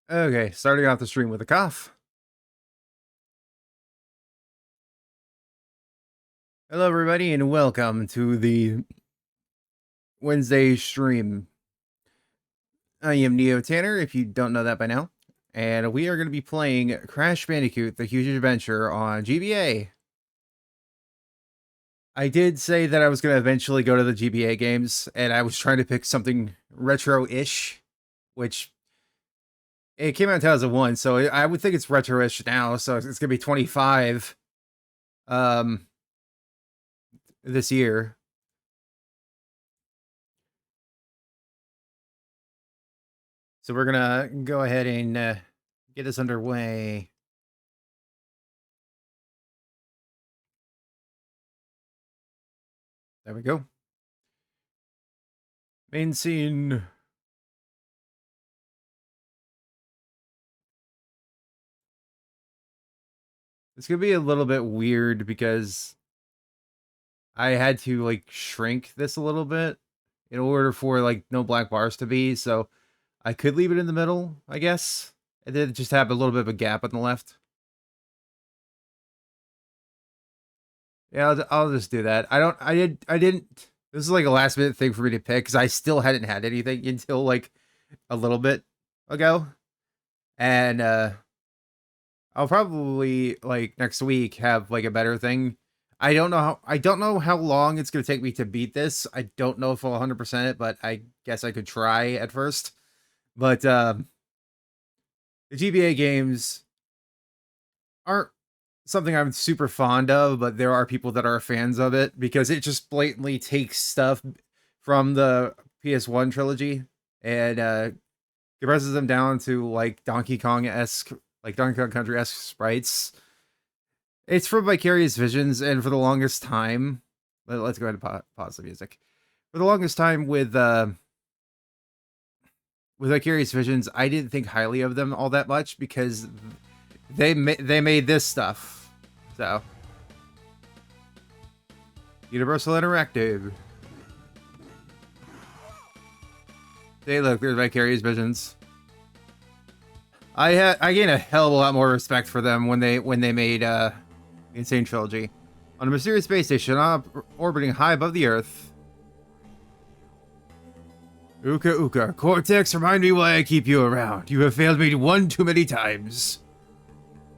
Okay, starting off the stream with a cough. Hello, everybody, and welcome to the Wednesday stream. I am Neo Tanner, if you don't know that by now, and we are going to be playing Crash Bandicoot: The Huge Adventure on GBA. I did say that I was going to eventually go to the GBA games, and I was trying to pick something retro-ish, which it came out in 2001, so I would think it's retro-ish now. So it's going to be 25 um, this year. So we're gonna go ahead and get this underway. There we go. Main scene. It's gonna be a little bit weird because I had to like shrink this a little bit in order for like no black bars to be. So I could leave it in the middle, I guess, and then just have a little bit of a gap on the left. Yeah, I'll just do that. I didn't. This is like a last minute thing for me to pick because I still hadn't had anything until like a little bit ago, and I'll probably like next week have like a better thing. I don't know how long it's gonna take me to beat this. I don't know if I'll 100% it, but I guess I could try at first. But the GBA games aren't something I'm super fond of, but there are people that are fans of it because it just blatantly takes stuff from the PS1 trilogy and compresses them down to like Donkey Kong esque, like Donkey Kong Country esque sprites. It's from Vicarious Visions, and for the longest time, let's go ahead and pause the music. For the longest time with Vicarious Visions, I didn't think highly of them all that much because they made this stuff. So Universal Interactive. Hey, look, there's Vicarious Visions. I gained a hell of a lot more respect for them when they made Insane Trilogy. On a mysterious space station orbiting high above the Earth. Uka Uka, Cortex, remind me why I keep you around. You have failed me one too many times.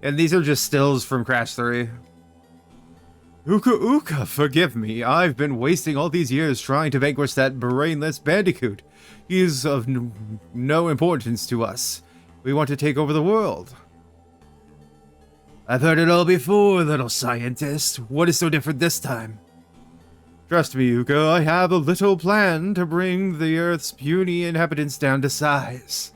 And these are just stills from Crash 3. Uka Uka, forgive me. I've been wasting all these years trying to vanquish that brainless Bandicoot. He is of no importance to us. We want to take over the world. I've heard it all before, little scientist. What is so different this time? Trust me, Yuka, I have a little plan to bring the Earth's puny inhabitants down to size.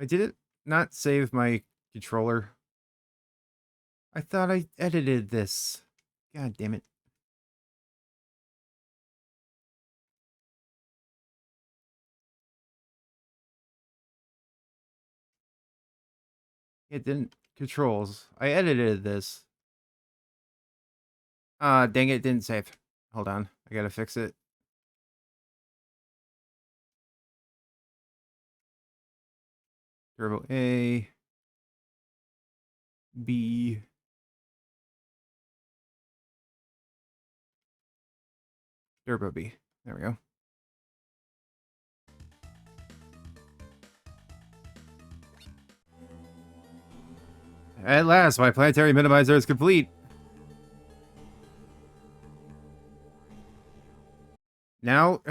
I did it not save my controller. I thought I edited this. God damn it. It didn't. Controls. I edited this. Dang it, didn't save. Hold on. I gotta fix it. Turbo A. B. Turbo B. There we go. At last, my planetary minimizer is complete. Now,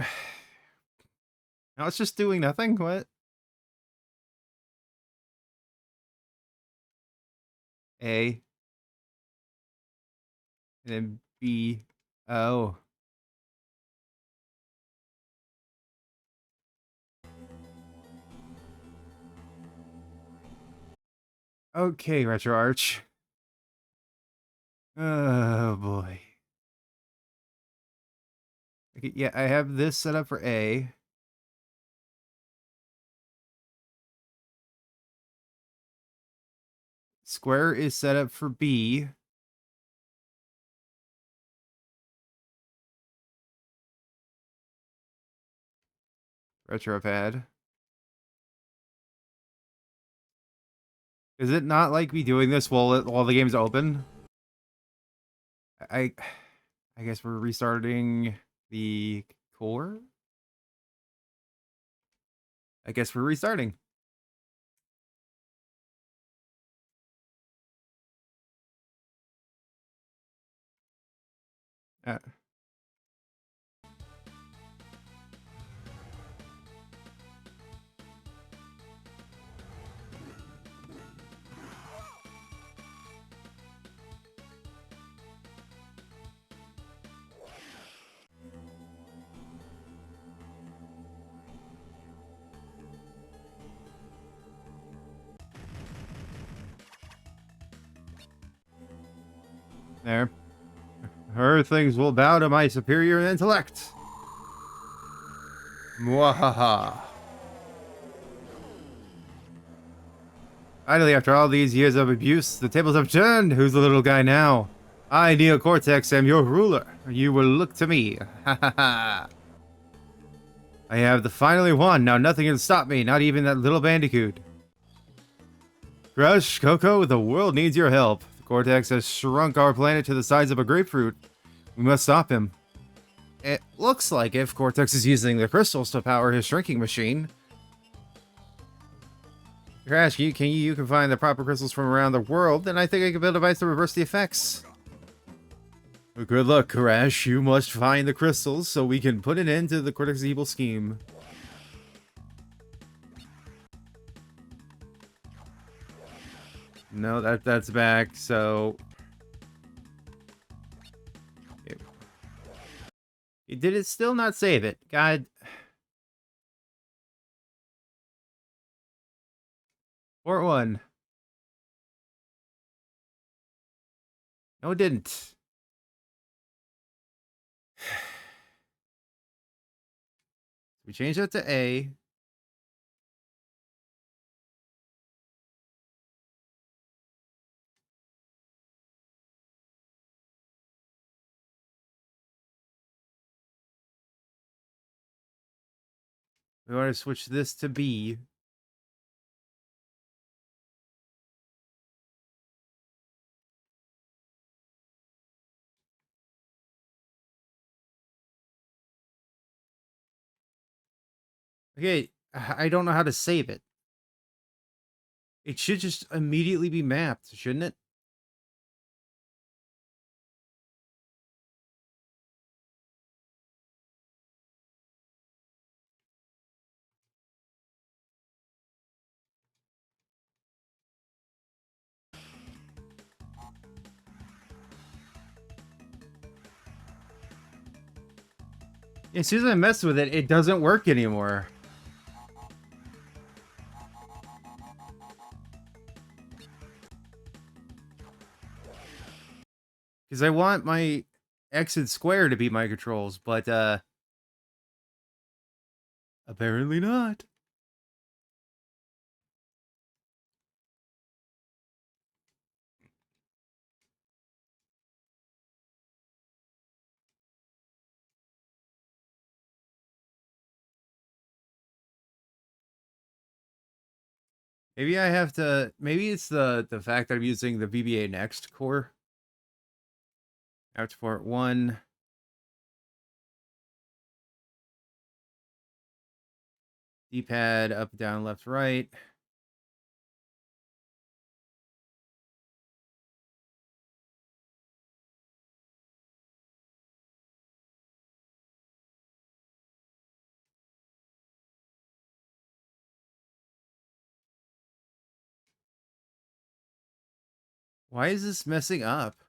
now it's just doing nothing? What? A. And then B. Oh. Okay, RetroArch. Oh, boy. Okay, yeah, I have this set up for A. Square is set up for B. Retropad. Is it not like me doing this while the game's open? I I guess we're restarting the core. I guess we're restarting. Uh, there. Her things will bow to my superior intellect. Mwahaha. Finally, after all these years of abuse, the tables have turned. Who's the little guy now? I, Neocortex, am your ruler. You will look to me. Ha ha ha. I have finally won. Now nothing can stop me, not even that little Bandicoot. Crush, Coco, the world needs your help. The Cortex has shrunk our planet to the size of a grapefruit. We must stop him. It looks like if Cortex is using the crystals to power his shrinking machine. Crash, you can find the proper crystals from around the world, then I think I can build a device to reverse the effects. Good luck, Crash. You must find the crystals so we can put an end to the Cortex's evil scheme. No, that's back, so... Did it still not save it? God... Port 1. No, it didn't. We changed that to A. We want to switch this to B. Okay, I don't know how to save it. It should just immediately be mapped, shouldn't it? As soon as I mess with it, it doesn't work anymore. Because I want my X and square to be my controls, but apparently not. Maybe I have to. Maybe it's the fact that I'm using the GBA Next core. Out to port 1. D-pad up, down, left, right. Why is this messing up?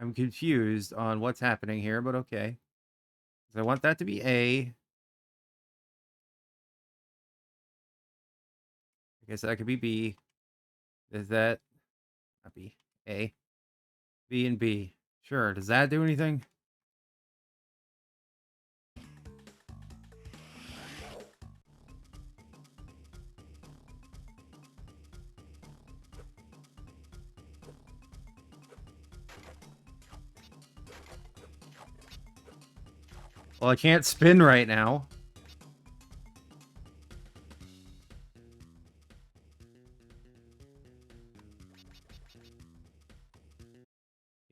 I'm confused on what's happening here, but okay. I want that to be A. guess that could be B. Is that not B? A. B and B. Sure. Does that do anything? Well, I can't spin right now.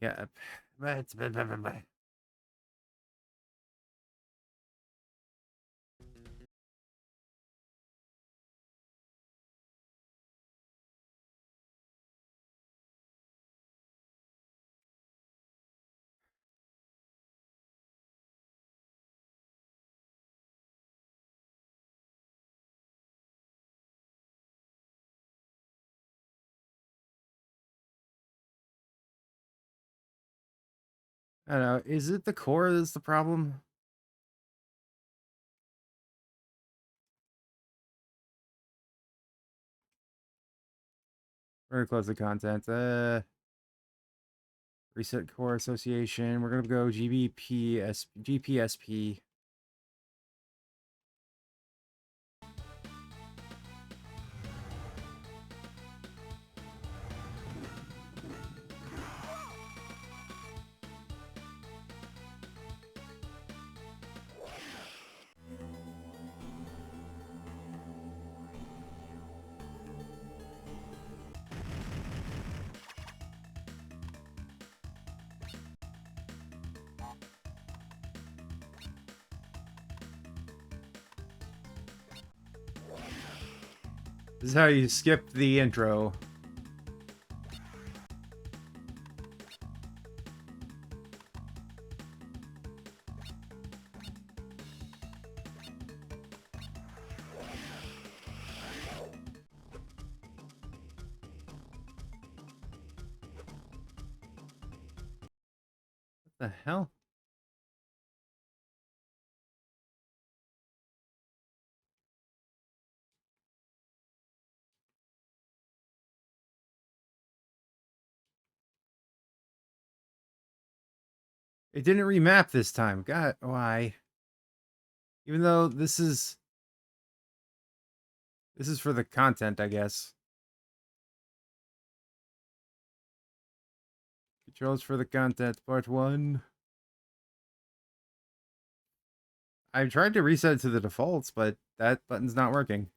Yeah. I don't know. Is it the core that's the problem? We're gonna close the content. Reset core association. We're gonna go GPSP. This is how you skip the intro. What the hell? It didn't remap this time. God, why? Even though this is for the content, I guess. Controls for the content, part 1. I tried to reset it to the defaults, but that button's not working.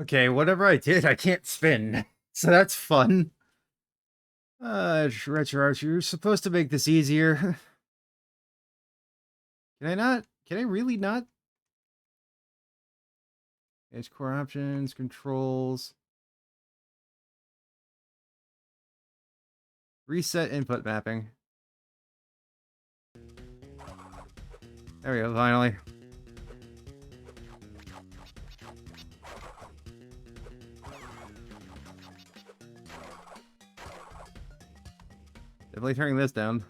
Okay, whatever I did, I can't spin. So that's fun. Retro Archer, you're supposed to make this easier. Can I not? Can I really not? Edge core options, controls. Reset input mapping. There we go, finally. Definitely turning this down.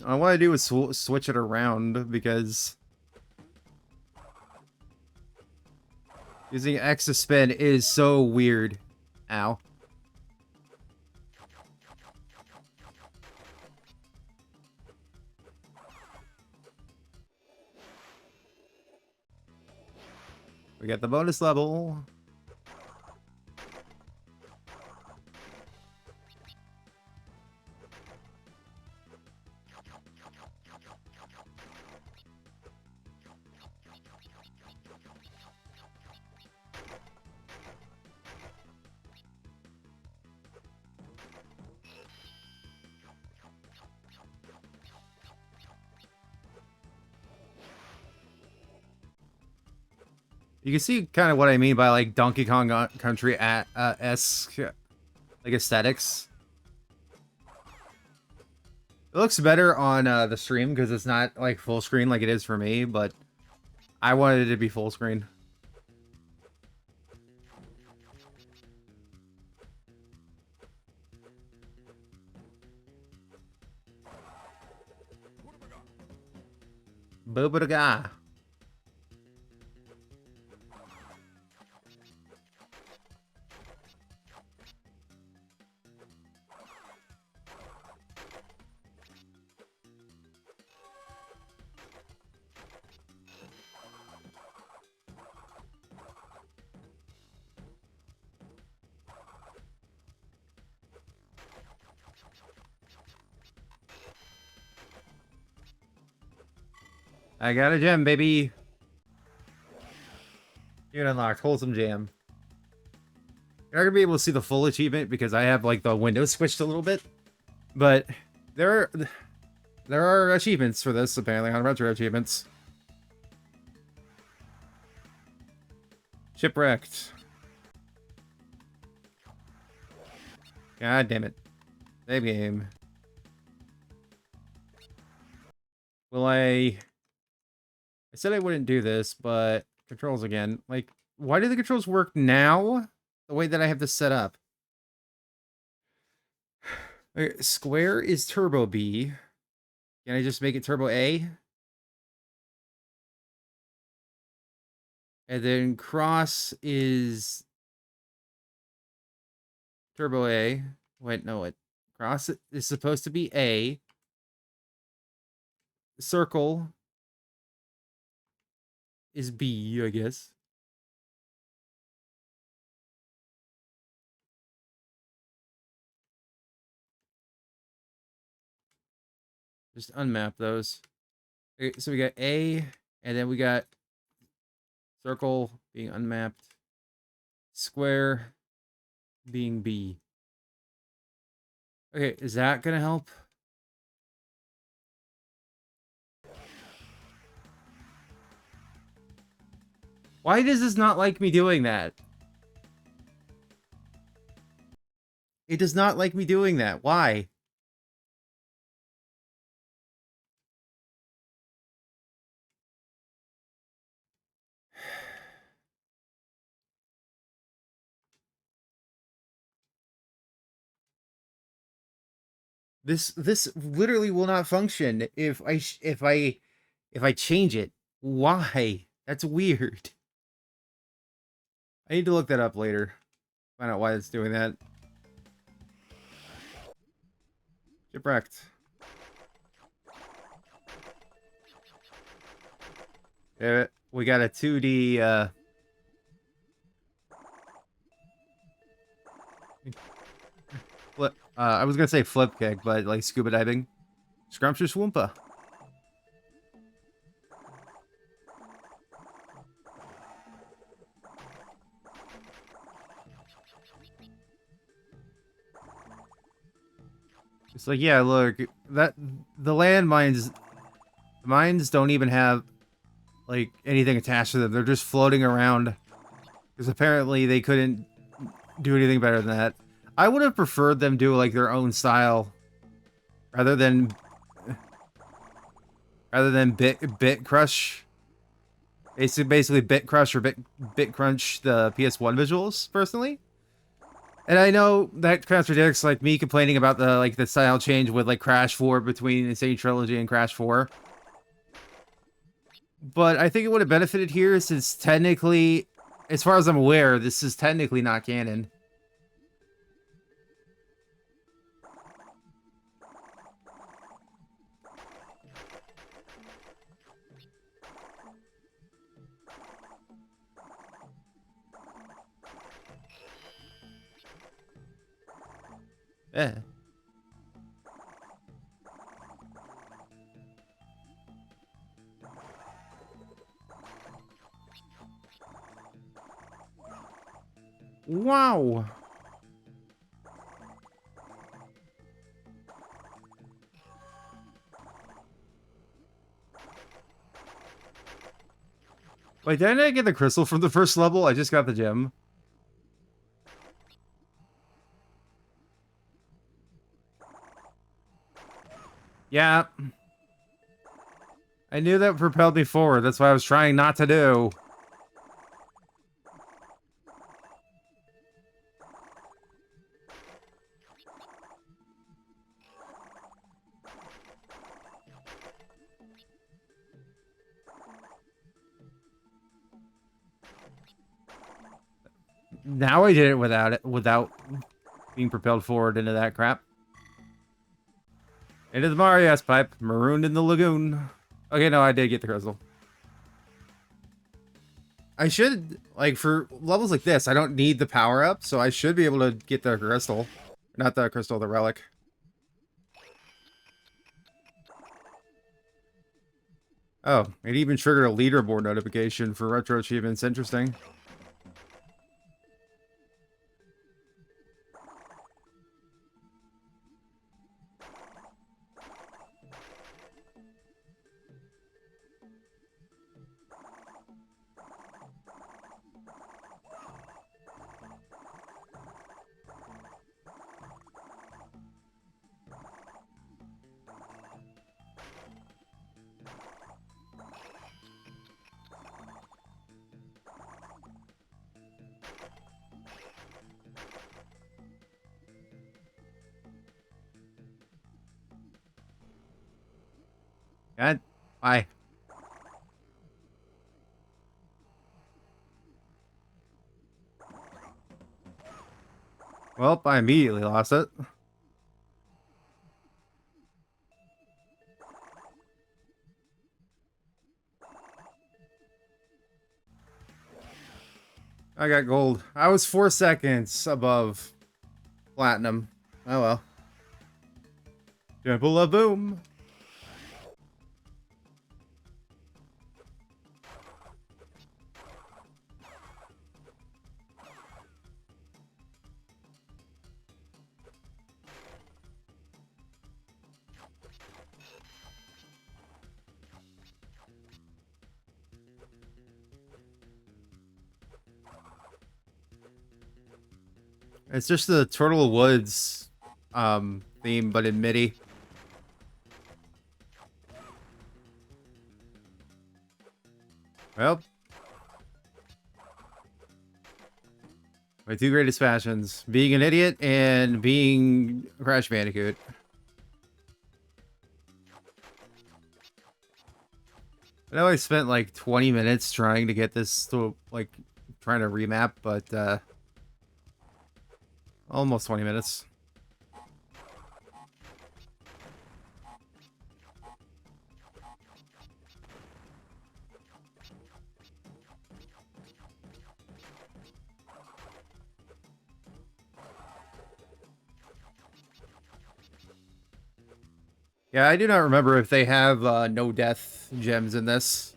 All I want to do is switch it around because using X to spin is so weird. Ow. We got the bonus level. You can see kind of what I mean by like Donkey Kong Country esque like aesthetics. It looks better on the stream because it's not like full screen like it is for me, but I wanted it to be full screen. Booba-da-ga. I got a gem, baby. You're unlocked. Wholesome jam. You're not gonna be able to see the full achievement because I have like the window switched a little bit, but there are achievements for this apparently on retro achievements. Shipwrecked. God damn it. Save game. Will I said I wouldn't do this, but controls again. Like, why do the controls work now? The way that I have this set up. Okay, square is Turbo B. Can I just make it Turbo A? And then cross is Turbo A. Wait, no, it cross is supposed to be A. Circle is B, I guess. Just unmap those. Okay, so we got A, and then we got circle being unmapped. Square being B. Okay, is that gonna help? Why does this not like me doing that? It does not like me doing that. Why? This literally will not function if I change it. Why? That's weird. I need to look that up later. Find out why it's doing that. Shipwrecked. Yeah, we got a 2D flip. I was gonna say flip kick, but like scuba diving. Scrumptious Whoompa. It's like, yeah, look, that the landmines, the mines don't even have like anything attached to them. They're just floating around because apparently they couldn't do anything better than that. I would have preferred them do like their own style rather than bit crush. Basically bit crush or bit crunch the PS1 visuals personally. And I know that contradicts like me complaining about the style change with like Crash 4 between Insane Trilogy and Crash 4. But I think it would have benefited here since technically, as far as I'm aware, this is technically not canon. Eh. Wow. Wait, didn't I get the crystal from the first level? I just got the gem. Yeah. I knew that propelled me forward. That's what I was trying not to do. Now I did it without being propelled forward into that crap. Into the Marias pipe, marooned in the lagoon. Okay, no, I did get the crystal. I should, like, for levels like this, I don't need the power-up, so I should be able to get the crystal. Not the crystal, the relic. Oh, it even triggered a leaderboard notification for retro achievements. Interesting. God, bye. Well, I immediately lost it. I got gold. I was 4 seconds above platinum. Oh well. Temple of Boom. It's just the Turtle Woods theme, but in MIDI. Well, my two greatest passions: being an idiot and being Crash Bandicoot. I know I spent like 20 minutes trying to get this to, like, trying to remap, but almost 20 minutes. Yeah, I do not remember if they have no death gems in this.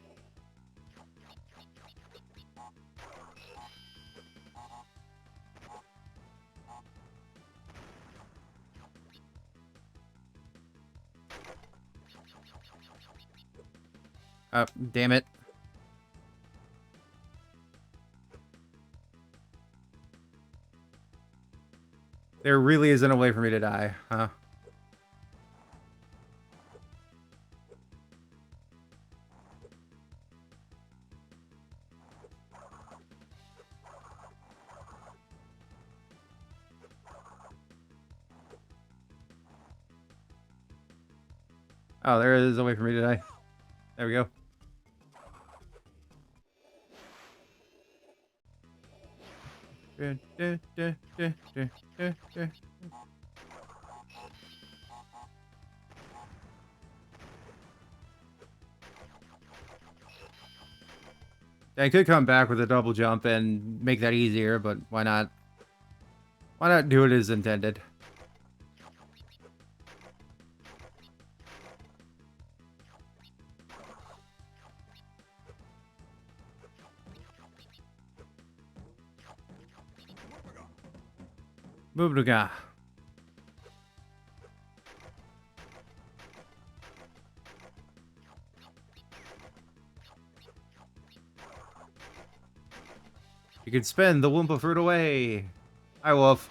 Damn it. There really isn't a way for me to die, huh? Oh, there is a way for me to die. There we go. I could come back with a double jump and make that easier, but why not? Why not do it as intended? Boobaga. You can spin the Wumpa fruit away. Hi, Wolf.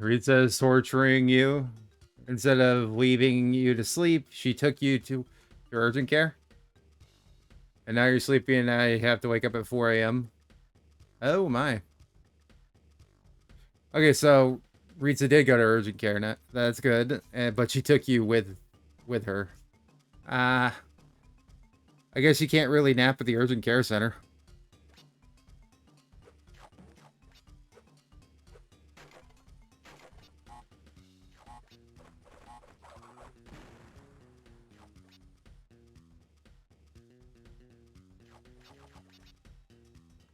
Rita is torturing you. Instead of leaving you to sleep, she took you to urgent care. And now you're sleepy and now you have to wake up at 4 a.m. Oh my. Okay, so Rita did go to urgent care. That's good. But she took you with her. I guess you can't really nap at the urgent care center.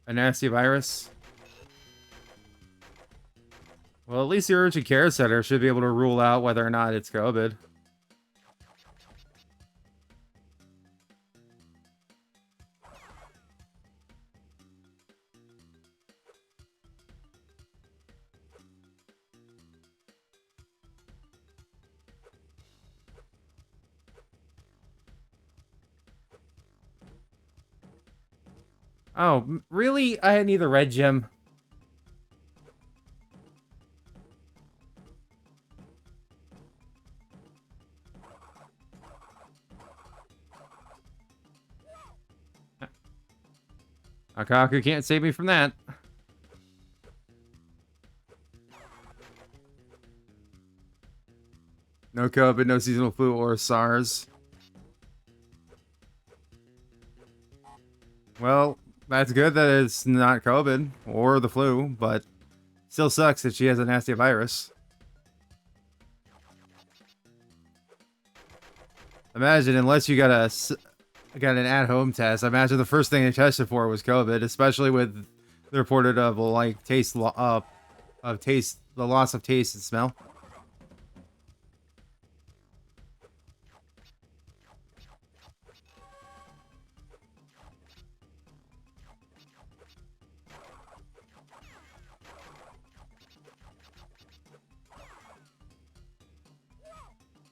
A nasty virus? Well, at least the urgent care center should be able to rule out whether or not it's COVID. Oh, really? I need the red gem. Akaku can't save me from that. No COVID, no seasonal flu or SARS. Well, that's good that it's not COVID or the flu, but still sucks that she has a nasty virus. Imagine, unless you got an at-home test, I imagine the first thing they tested for was COVID, especially with the reported of like the loss of taste and smell.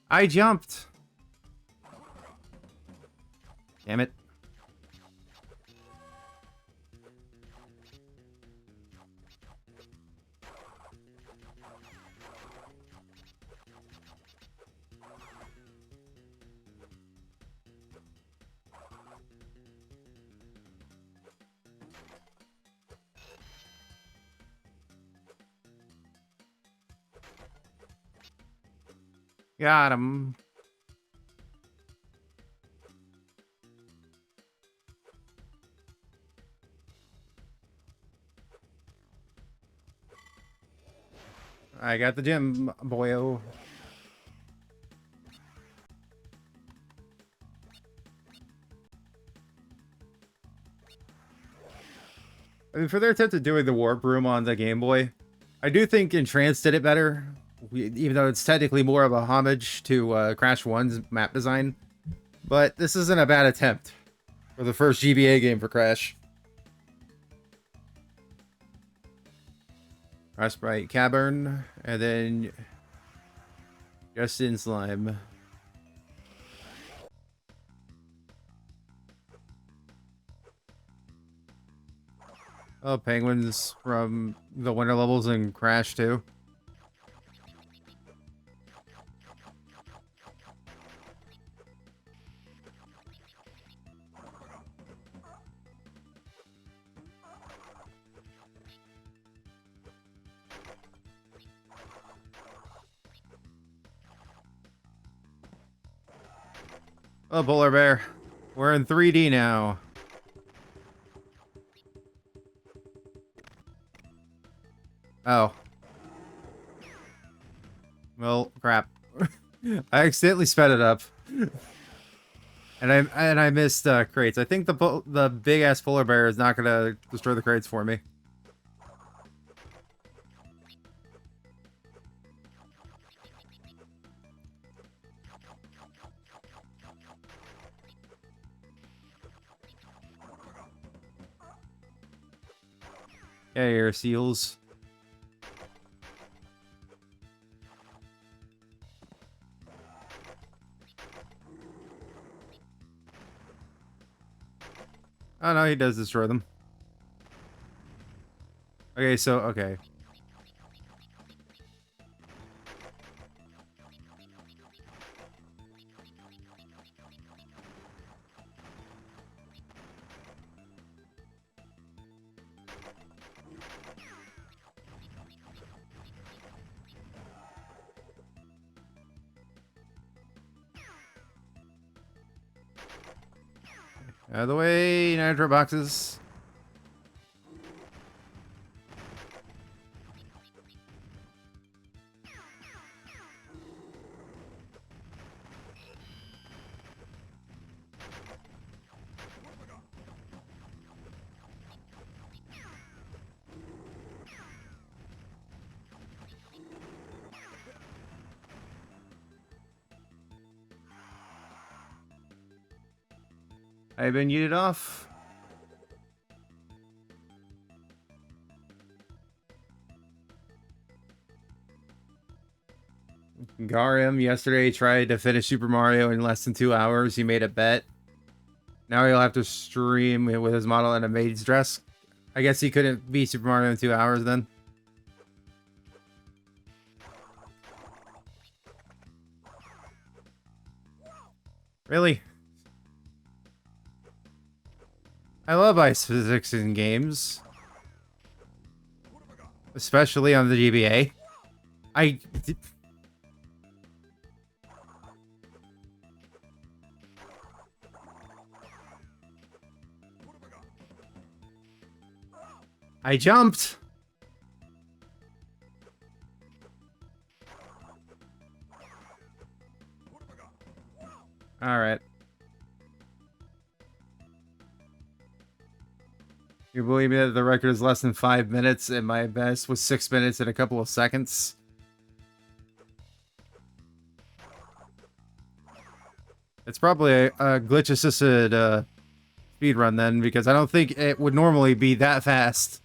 I jumped. Damn it. Got him. I got the gym, boyo. I mean, for their attempt at doing the warp room on the Game Boy, I do think Entranced did it better, even though it's technically more of a homage to Crash 1's map design. But this isn't a bad attempt for the first GBA game for Crash. Frostbite Cavern, and then Justin Slime. Oh, penguins from the winter levels in Crash 2. Oh, Polar Bear. We're in 3D now. Oh. Well, crap. I accidentally sped it up. And I missed crates. I think the big ass polar bear is not gonna destroy the crates for me. Yeah, air seals. Oh no, he does destroy them. Okay, so okay. Out of the way, nitro boxes. I've been yeeted off. Garim yesterday tried to finish Super Mario in less than 2 hours. He made a bet. Now he'll have to stream with his model in a maid's dress. I guess he couldn't beat Super Mario in 2 hours then. Really? I love ice physics in games. Especially on the GBA. I jumped! Alright. You believe me that the record is less than 5 minutes and my best was 6 minutes and a couple of seconds? It's probably a glitch-assisted speedrun then, because I don't think it would normally be that fast.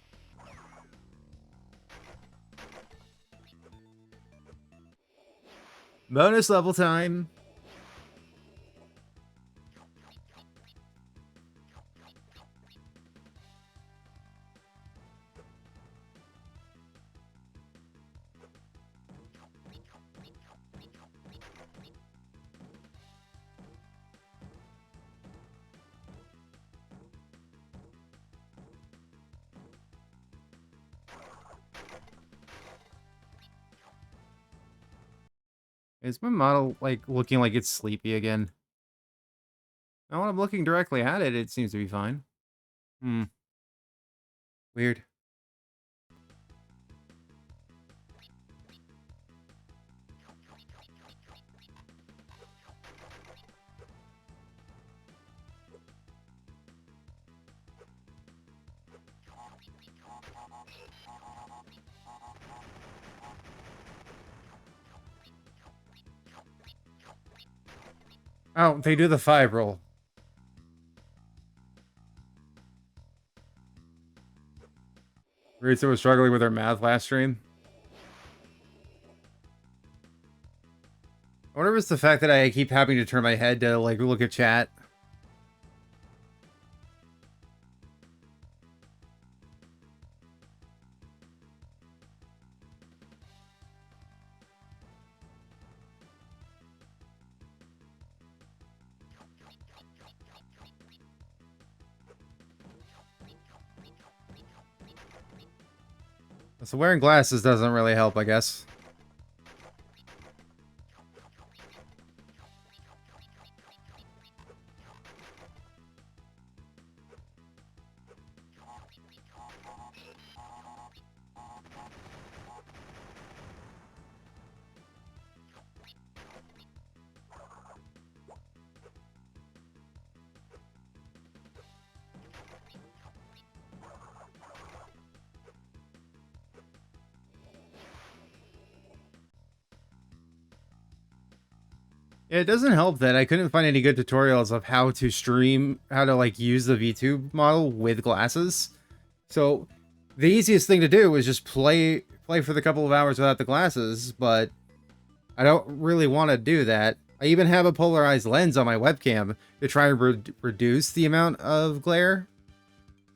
Bonus level time. Is my model, like, looking like it's sleepy again? Now, when I'm looking directly at it, it seems to be fine. Hmm. Weird. Oh, they do the 5 roll. Rita was struggling with her math last stream. I wonder if it's the fact that I keep having to turn my head to, like, look at chat. So wearing glasses doesn't really help, I guess. It doesn't help that I couldn't find any good tutorials of how to stream, how to like use the VTube model with glasses. So the easiest thing to do is just play for the couple of hours without the glasses, but I don't really want to do that. I even have a polarized lens on my webcam to try and reduce the amount of glare,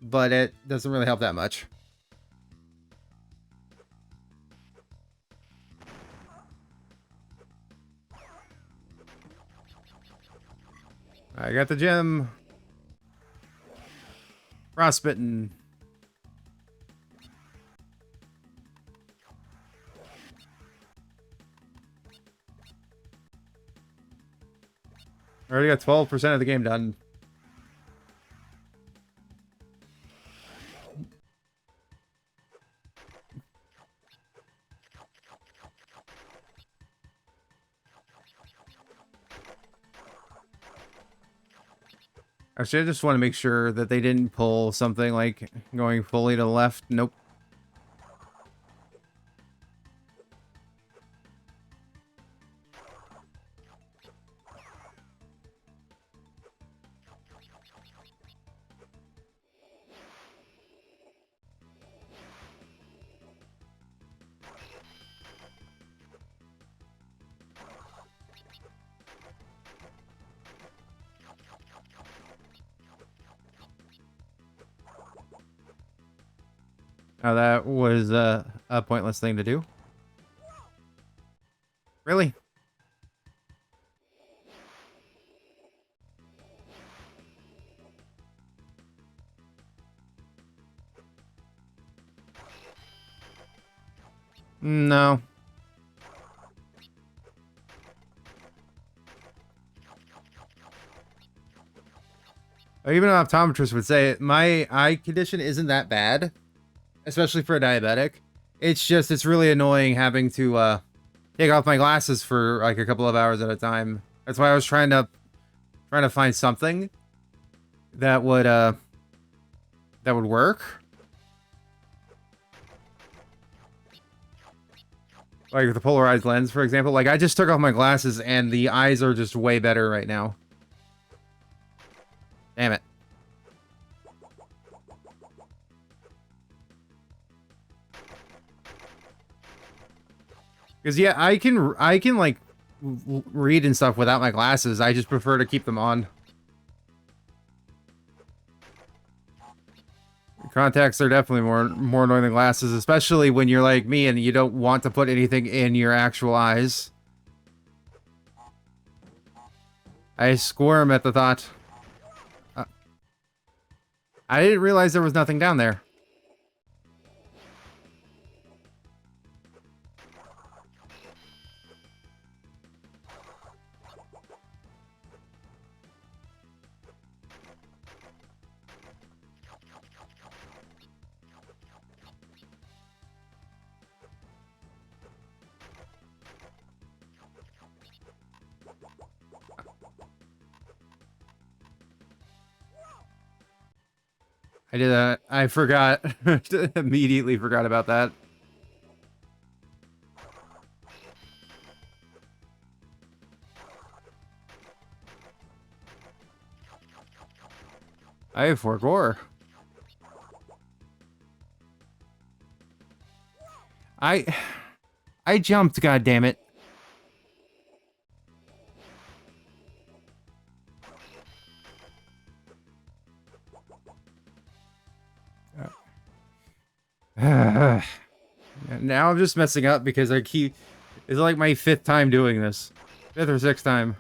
but it doesn't really help that much. I got the gem. Frostbitten. I already got 12% of the game done. Actually, I just want to make sure that they didn't pull something like going fully to the left. Nope. Now that was a pointless thing to do. Really? No. Even an optometrist would say my eye condition isn't that bad, especially for a diabetic. It's just, it's really annoying having to take off my glasses for like a couple of hours at a time. That's why I was trying to find something that would work. Like the polarized lens, for example. Like I just took off my glasses and the eyes are just way better right now. Damn it. Because yeah, I can like read and stuff without my glasses. I just prefer to keep them on. Contacts are definitely more annoying than glasses, especially when you're like me and you don't want to put anything in your actual eyes. I squirm at the thought. I didn't realize there was nothing down there. I did that. I forgot. Immediately forgot about that. I have 4 gore. I jumped, goddammit. Now I'm just messing up because I keep... It's like my 5th time doing this. 5th or 6th time.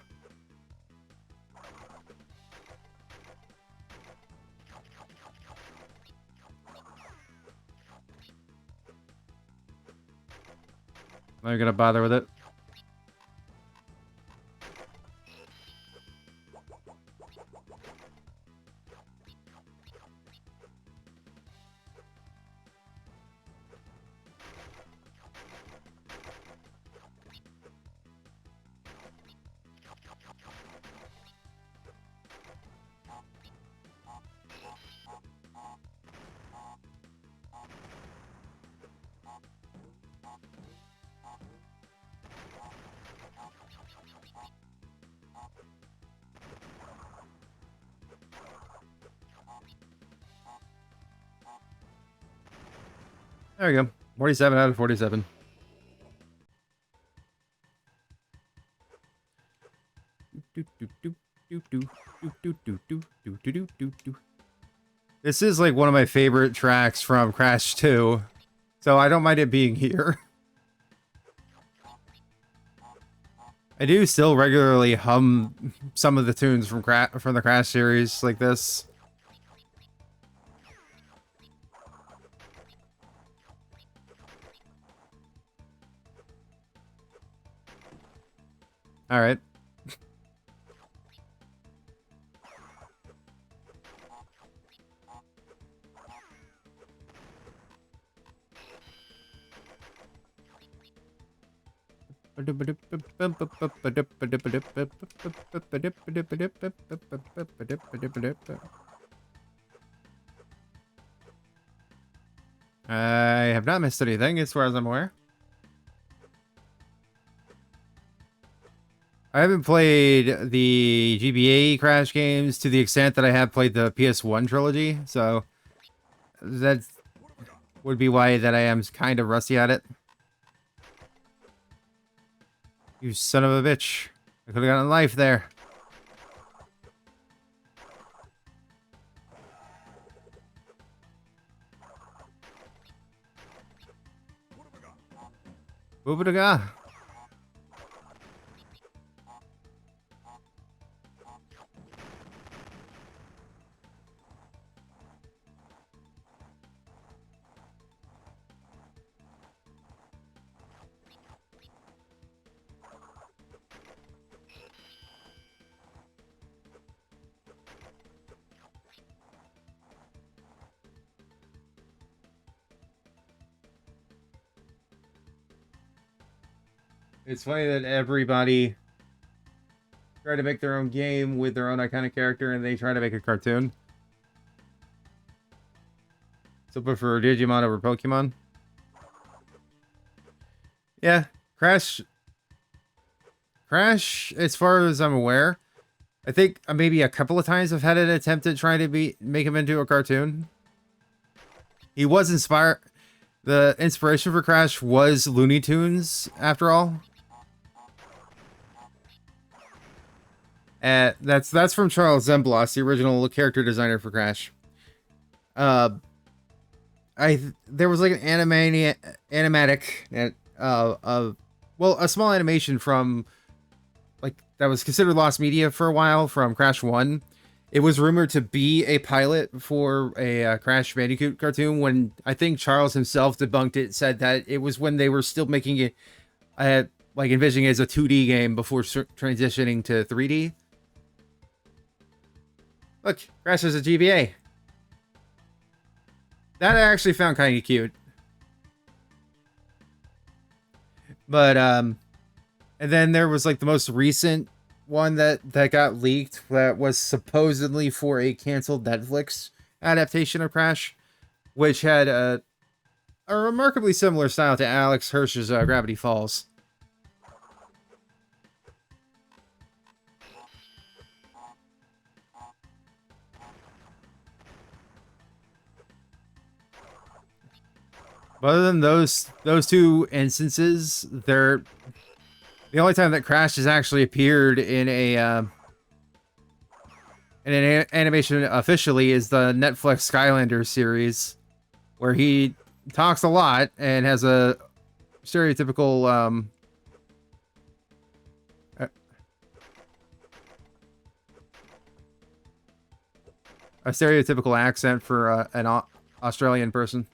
I'm not gonna bother with it. There we go. 47 out of 47. This is like one of my favorite tracks from Crash 2, so I don't mind it being here. I do still regularly hum some of the tunes from the Crash series like this. All right. I have not missed anything as far as I'm aware. I haven't played the GBA Crash games to the extent that I have played the PS1 trilogy, so that would be why that I am kind of rusty at it. You son of a bitch. I could have gotten life there. Booba-da-ga. It's funny that everybody try to make their own game with their own iconic character and they try to make a cartoon. So prefer Digimon over Pokemon. Yeah, Crash, as far as I'm aware, I think maybe a couple of times I've had an attempt at trying to make him into a cartoon. He was inspired. The inspiration for Crash was Looney Tunes, after all. That's from Charles Zemblos, the original character designer for Crash. There was like an animatic, well, a small animation from like that was considered lost media for a while from Crash 1. It was rumored to be a pilot for a Crash Bandicoot cartoon when I think Charles himself debunked it, said that it was when they were still making it like envisioning it as a 2D game before transitioning to 3D. Look, Crash is a GBA. That I actually found kind of cute. But and then there was like the most recent one that got leaked that was supposedly for a canceled Netflix adaptation of Crash, which had a remarkably similar style to Alex Hirsch's Gravity Falls. But other than those two instances, they're the only time that Crash has actually appeared in an animation officially is the Netflix Skylanders series, where he talks a lot and has a stereotypical a stereotypical accent for an Australian person.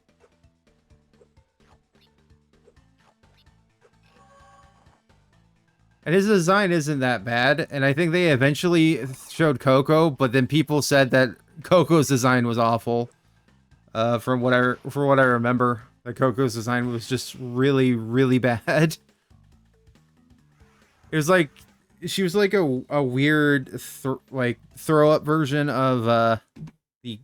And his design isn't that bad, and I think they eventually showed Coco, but then people said that Coco's design was awful. For what I remember, that Coco's design was just really, really bad. It was like she was like a weird like throw up version of the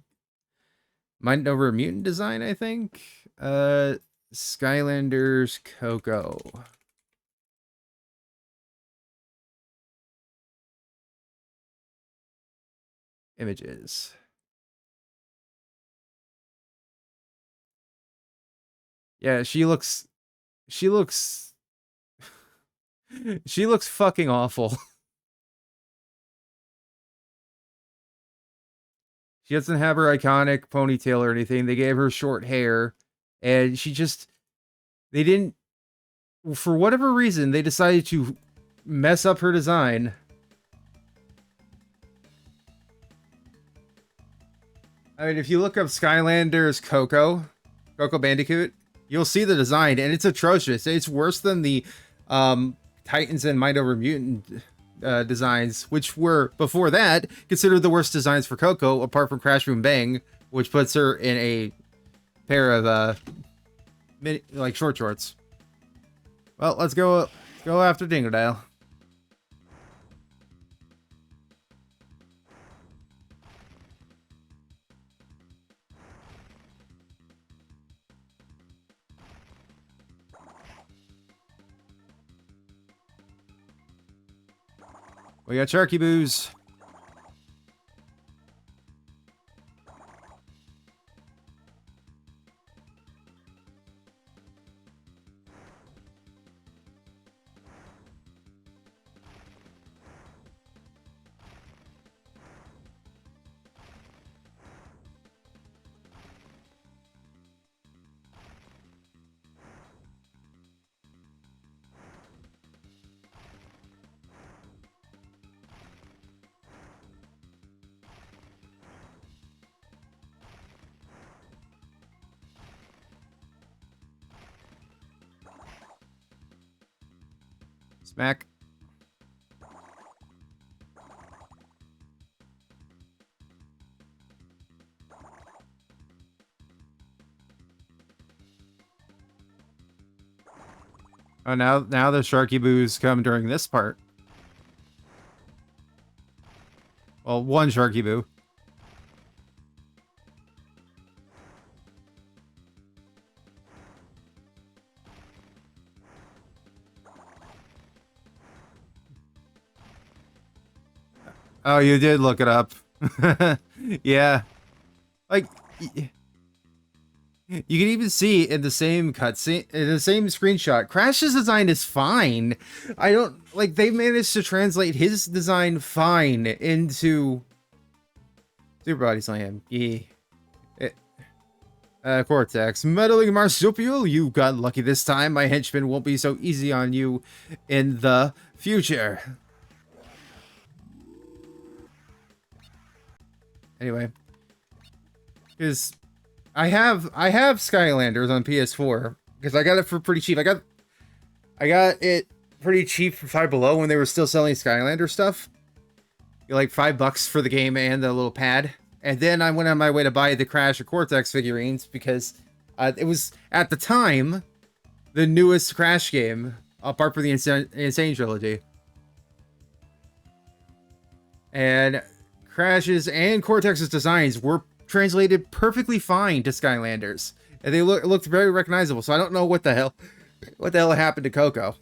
Mind Over Mutant design, I think. Skylanders Coco. Images. Yeah, she looks she looks she looks fucking awful. She doesn't have her iconic ponytail or anything. They gave her short hair, and she just they didn't for whatever reason they decided to mess up her design. I mean, if you look up Skylanders Coco Bandicoot, you'll see the design, and it's atrocious. It's worse than the Titans and Mind Over Mutant designs, which were, before that, considered the worst designs for Coco, apart from Crash Boom Bang, which puts her in a pair of like short shorts. Well, let's go after Dingodile. We got Sharky Boos. Smack. Oh, now the Sharky Boos come during this part. Well, one Sharky Boo. Oh, you did look it up. Yeah. Like, you can even see in the same cutscene, in the same screenshot, Crash's design is fine. I don't, like, they managed to translate his design fine into Super Body Slam. Yeah. Cortex. Meddling Marsupial, you got lucky this time. My henchman won't be so easy on you in the future. Anyway. Because I have Skylanders on PS4 because I got it for pretty cheap. I got it pretty cheap for Five Below when they were still selling Skylander stuff. Like $5 for the game and the little pad. And then I went on my way to buy the Crash or Cortex figurines because it was at the time the newest Crash game apart from the Insane trilogy. And Crash's and Cortex's designs were translated perfectly fine to Skylanders, and they looked very recognizable. So I don't know what the hell happened to Coco.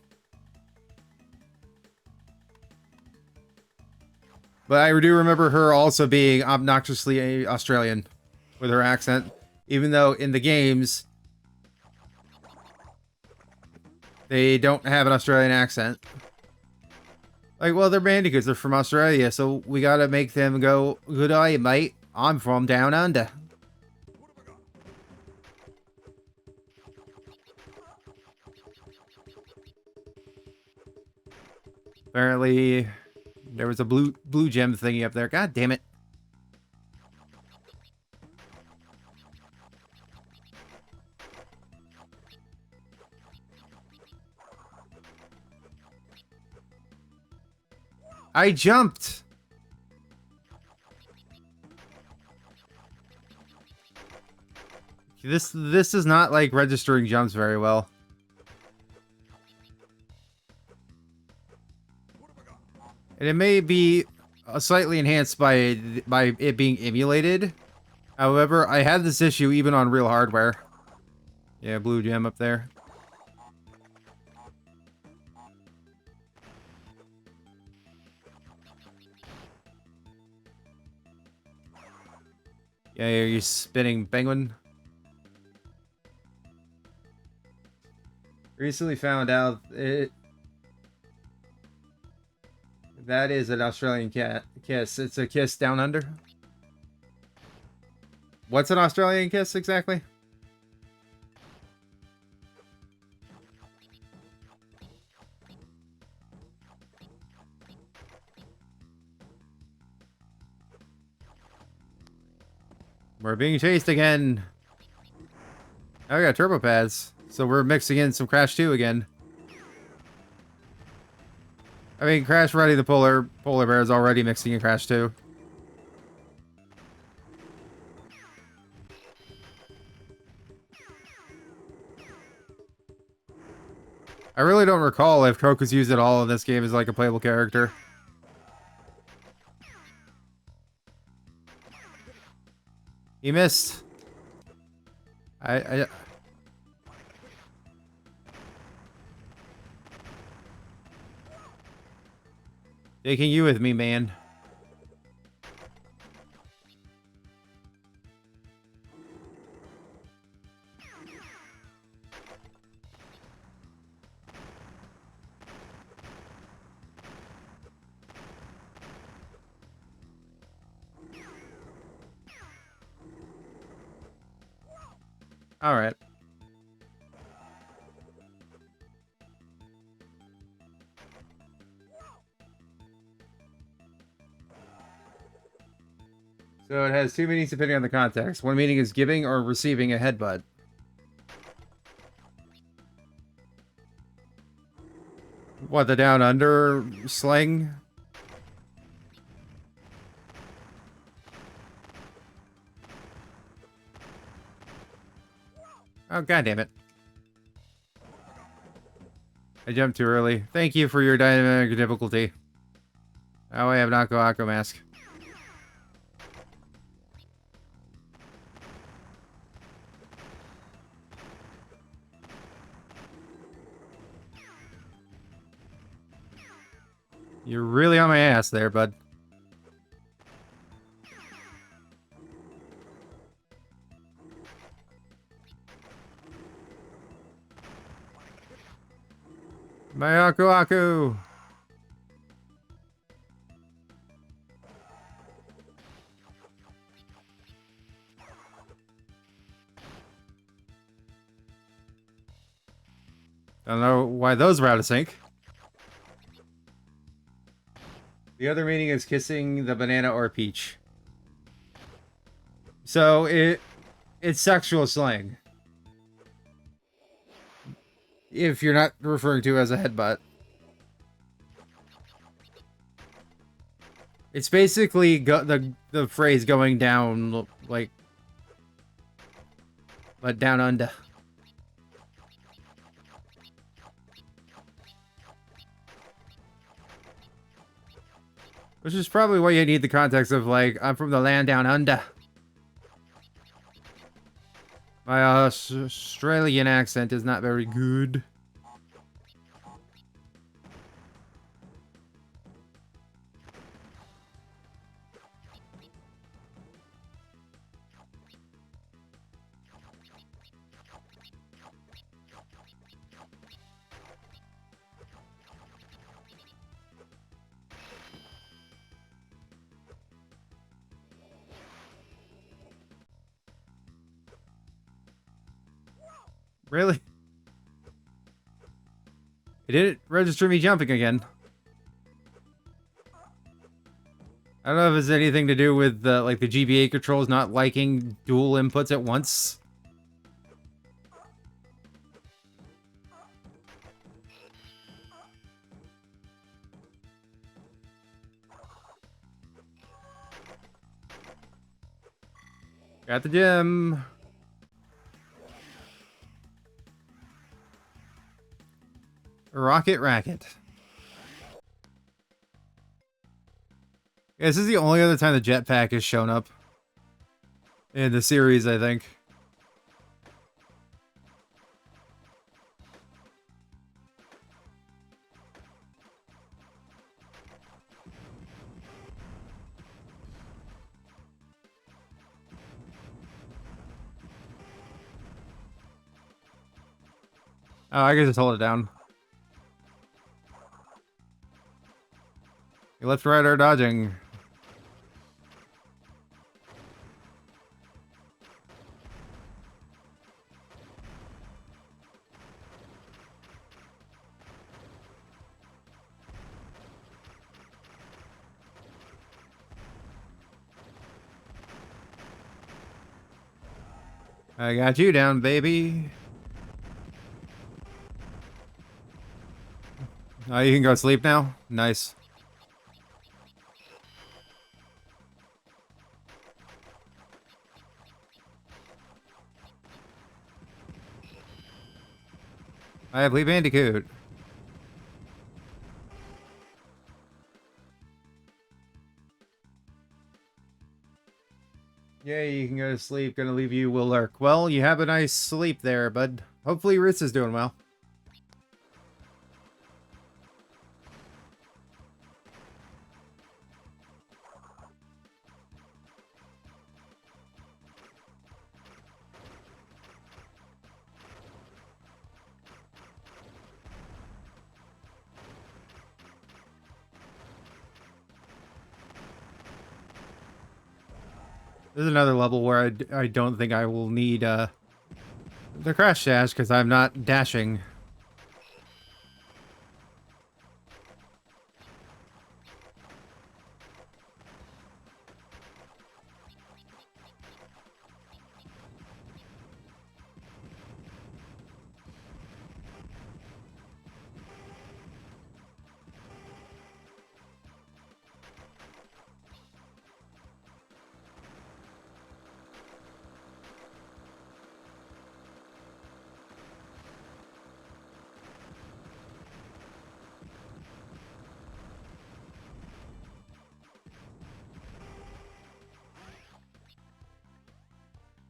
But I do remember her also being obnoxiously Australian with her accent, even though in the games they don't have an Australian accent. Like, well, they're Bandicoots, they're from Australia, so we gotta make them go, "Good day, mate. I'm from down under." Apparently, there was a blue gem thingy up there. God damn it. I jumped. This is not like registering jumps very well. And it may be slightly enhanced by it being emulated. However, I had this issue even on real hardware. Yeah, blue gem up there. Yeah, you spinning penguin. Recently found out that is an Australian kiss. It's a kiss down under. What's an Australian kiss exactly? We're being chased again. Oh, we got turbo pads. So we're mixing in some Crash 2 again. I mean, Crash riding the polar bear is already mixing in Crash 2. I really don't recall if Coke was used at all in this game as like a playable character. He missed. I taking you with me, man. All right. So it has two meanings depending on the context. One meaning is giving or receiving a headbutt. What, the down under slang? Oh, god damn it. I jumped too early. Thank you for your dynamic difficulty. Oh, I have not go Aqua Mask. You're really on my ass there, bud. My Aku Aku! Don't know why those were out of sync. The other meaning is kissing the banana or peach. So it's sexual slang. If you're not referring to it as a headbutt. It's basically the phrase going down, like, but down under. Which is probably why you need the context of, like, I'm from the land down under. My Australian accent is not very good. Really? It didn't register me jumping again. I don't know if it's anything to do with like the GBA controls not liking dual inputs at once. Got the gem. Rocket Racket. Yeah, this is the only other time the jetpack has shown up in the series, I think. Oh, I can just hold it down. Left, right, or dodging. I got you down, baby. Oh, you can go sleep now? Nice. I play Bandicoot. Yay, you can go to sleep. Gonna leave you will lurk. Well, you have a nice sleep there, bud. Hopefully Ritz is doing well. There's another level where I don't think I will need the crash dash because I'm not dashing.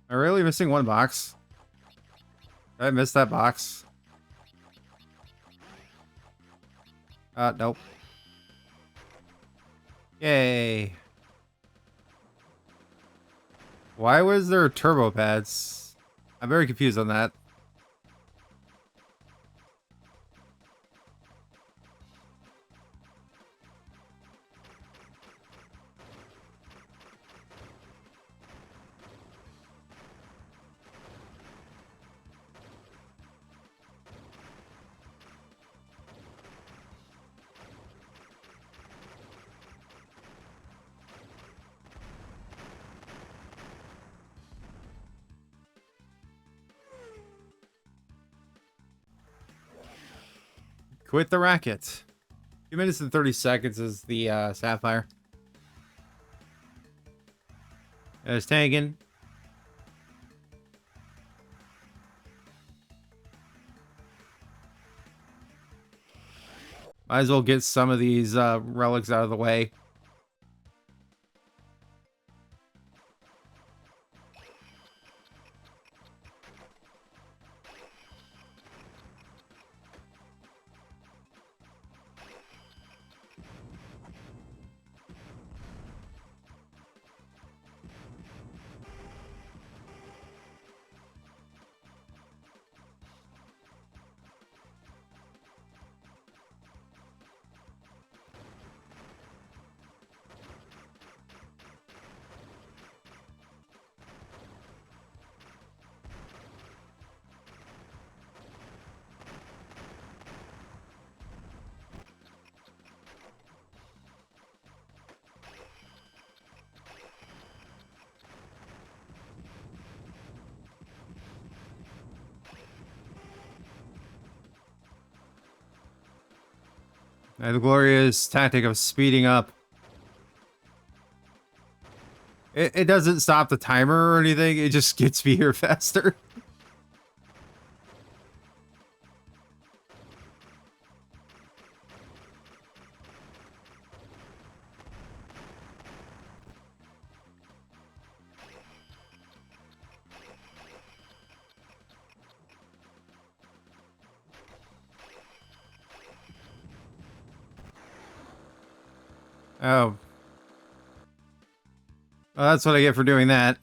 I'm really missing one box. Did I missed that box. Nope. Yay. Why was there turbo pads? I'm very confused on that. Quit the racket. 2 minutes and 30 seconds is the Sapphire. It's tagging. Might as well get some of these relics out of the way. And the glorious tactic of speeding up. It doesn't stop the timer or anything, it just gets me here faster. Oh. Well, that's what I get for doing that.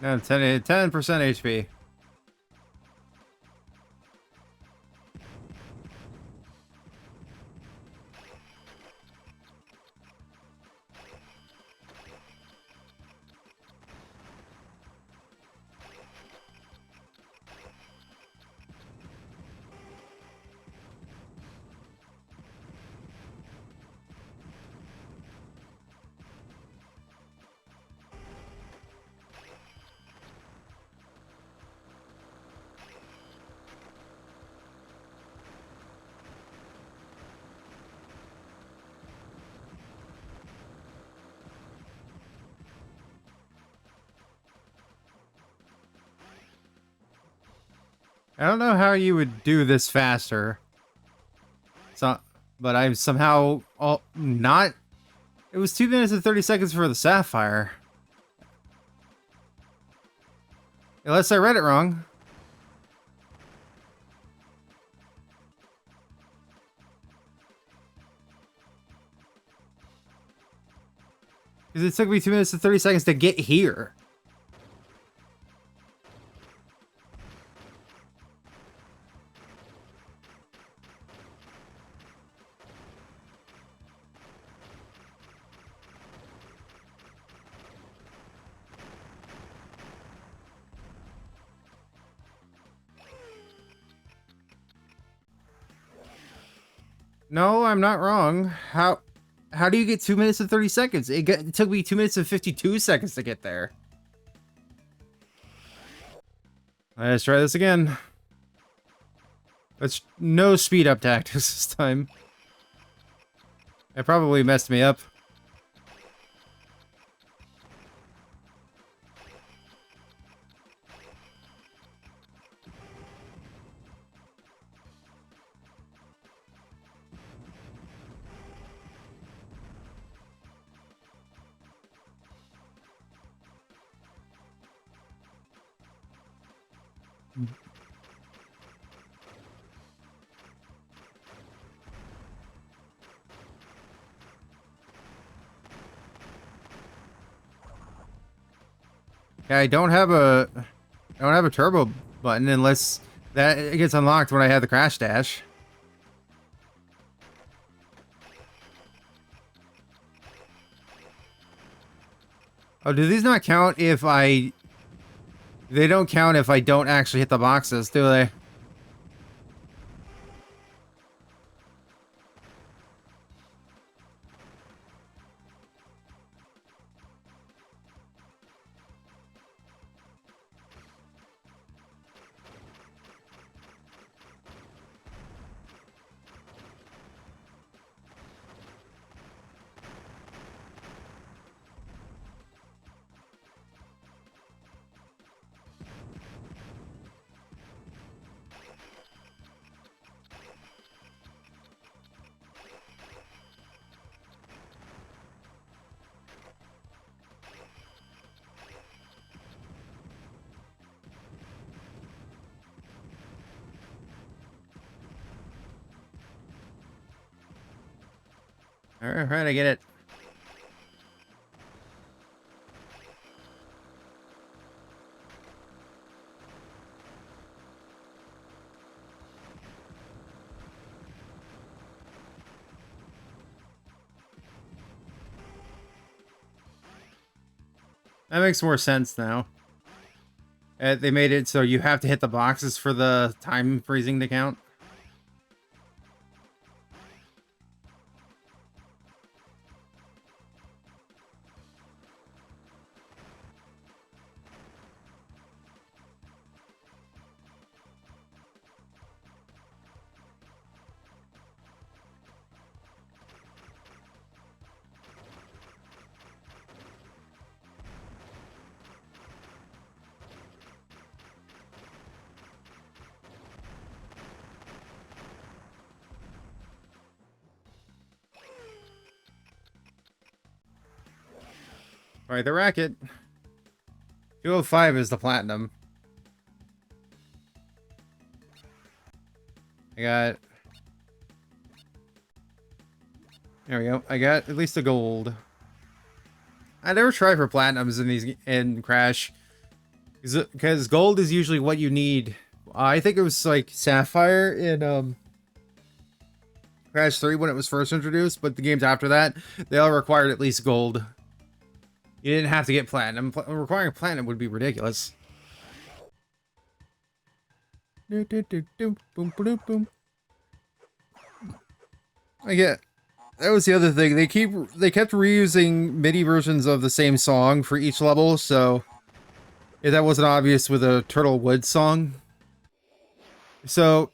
Yeah, 10% HP. I don't know how you would do this faster. So, but I'm somehow not. It was 2 minutes and 30 seconds for the Sapphire. Unless I read it wrong. Because it took me 2 minutes and 30 seconds to get here. No, I'm not wrong. How do you get 2 minutes and 30 seconds? It took me 2 minutes and 52 seconds to get there. Let's try this again. Let's no speed up tactics this time. It probably messed me up. Yeah, I don't have a turbo button unless that it gets unlocked when I have the crash dash. Oh, do these not count if I... They don't count if I don't actually hit the boxes, do they? Alright, I get it. That makes more sense now. They made it so you have to hit the boxes for the time freezing to count. Alright, the racket. 205 is the platinum. I got... There we go. I got at least a gold. I never try for platinums in these in Crash. Because gold is usually what you need. I think it was like sapphire in Crash 3 when it was first introduced, but the games after that, they all required at least gold. You didn't have to get platinum. Requiring platinum would be ridiculous. Boom, boom, boom. Yeah, that was the other thing. They kept reusing MIDI versions of the same song for each level, so if that wasn't obvious with a Turtle Woods song. So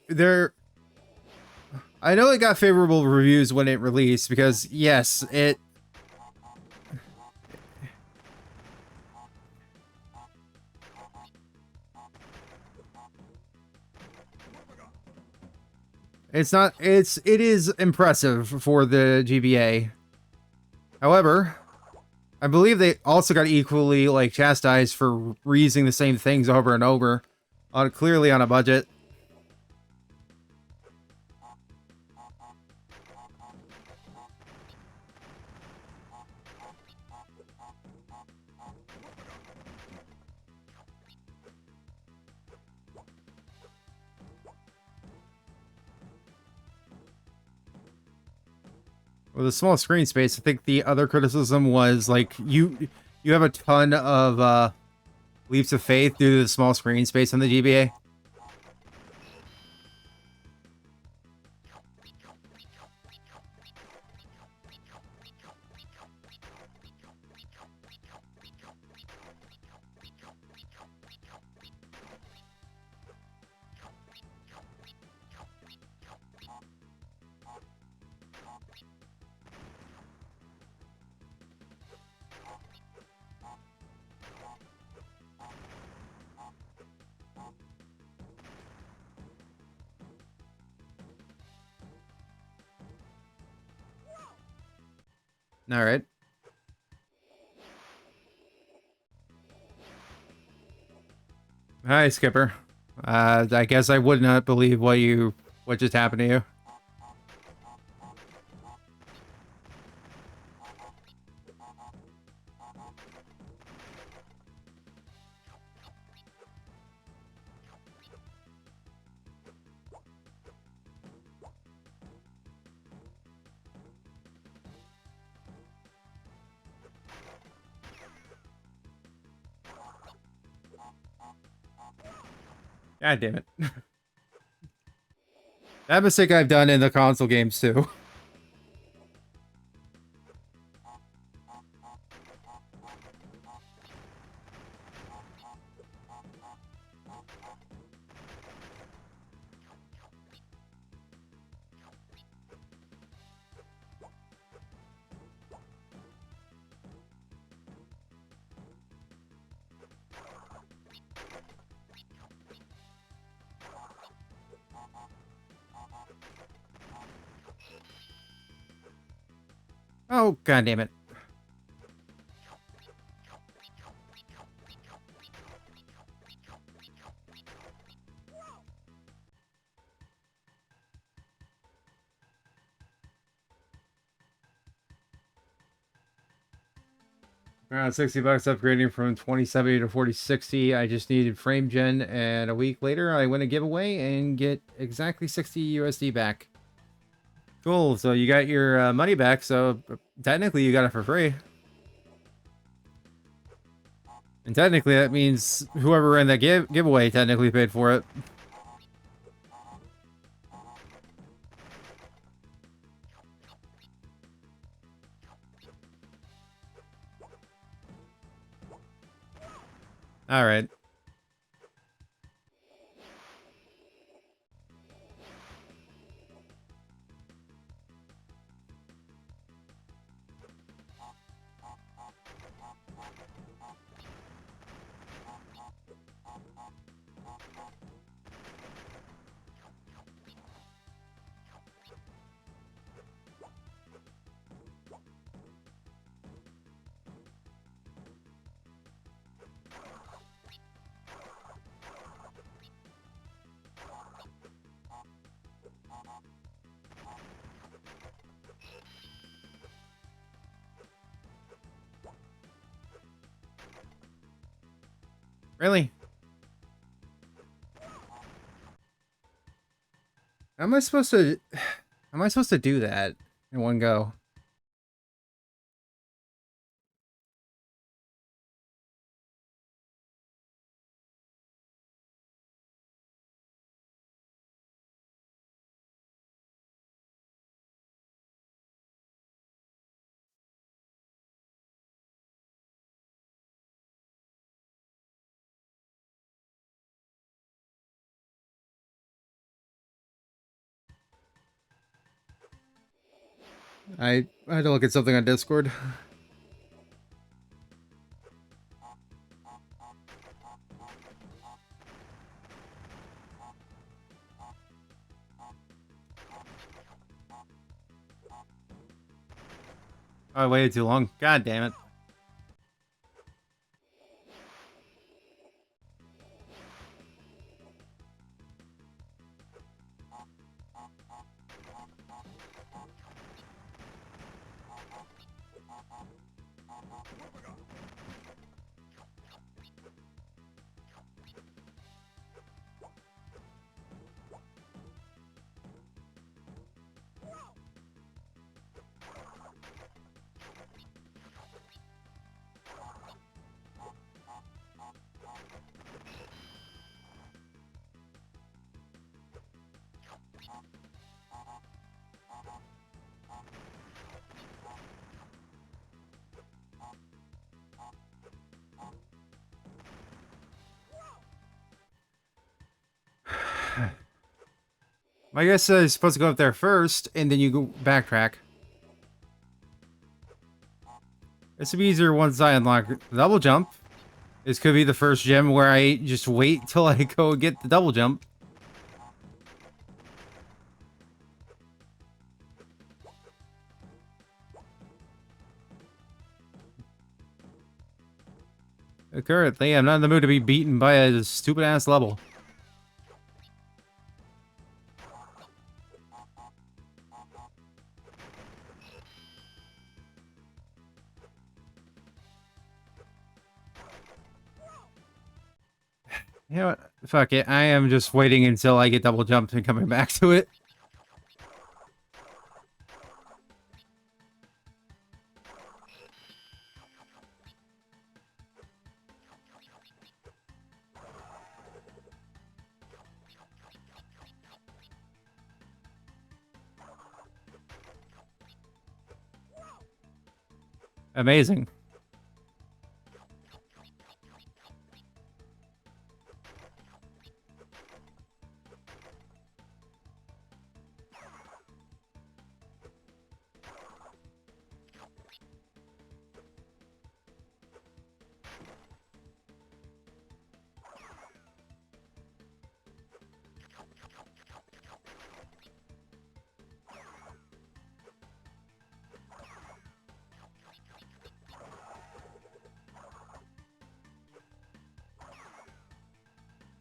I know it got favorable reviews when it released because yes, it is impressive for the GBA. However, I believe they also got equally like chastised for reusing the same things over and over, clearly on a budget. With a small screen space, I think the other criticism was like you have a ton of leaps of faith due to the small screen space on the GBA. All right. Hi, Skipper. I guess I would not believe what just happened to you. God damn it. That mistake I've done in the console games too. Oh, god damn it. Around $60 upgrading from 2070 to 4060. I just needed frame gen, and a week later I win a giveaway and get exactly 60 USD back. Cool, so you got your money back, so technically you got it for free. And technically that means whoever ran that giveaway technically paid for it. Alright. Really? How am I supposed to? How am I supposed to do that in one go? I had to look at something on Discord. I waited too long. God damn it. I guess you're supposed to go up there first, and then you go backtrack. This would be easier once I unlock double jump. This could be the first gem where I just wait till I go get the double jump. Currently, I'm not in the mood to be beaten by a stupid-ass level. You know what? Fuck it. I am just waiting until I get double jumped and coming back to it. Amazing.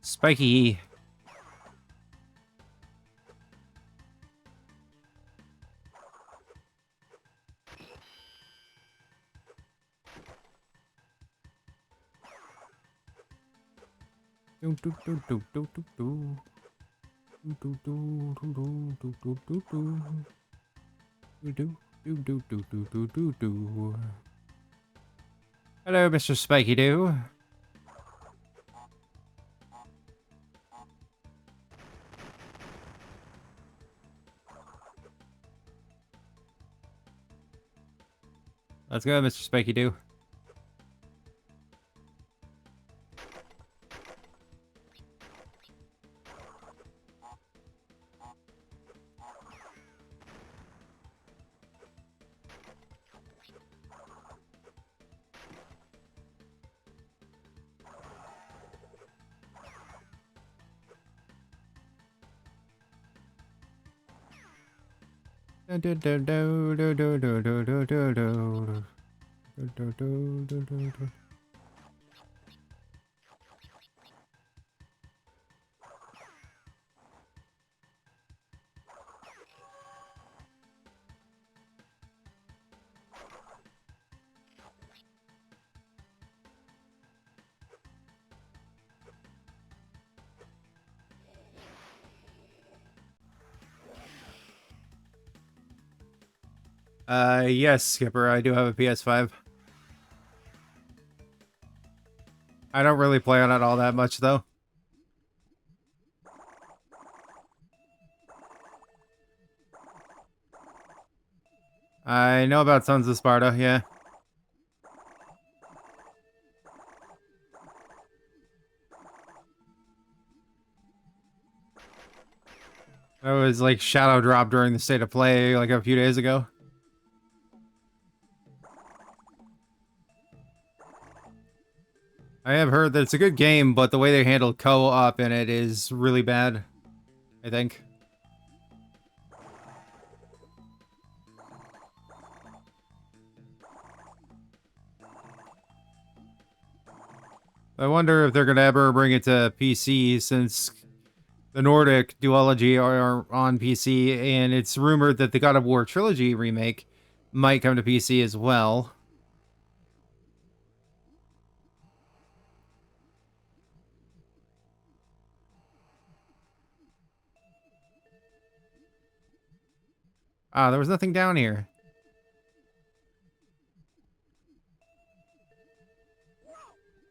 Spiky. Do do do do do do do. Do do do do do do do do. Do do do do do do do do do. Hello, Mr. Spiky Doo. Let's go, Mr. Spiky Doo. Do do do do do do do do do do do. Do do do do do. Yes, Skipper, I do have a PS5. I don't really play on it all that much, though. I know about Sons of Sparta, yeah. It was like shadow drop during the state of play like a few days ago. I have heard that it's a good game, but the way they handle co-op in it is really bad, I think. I wonder if they're going to ever bring it to PC, since the Nordic duology are on PC, and it's rumored that the God of War trilogy remake might come to PC as well. Ah, there was nothing down here.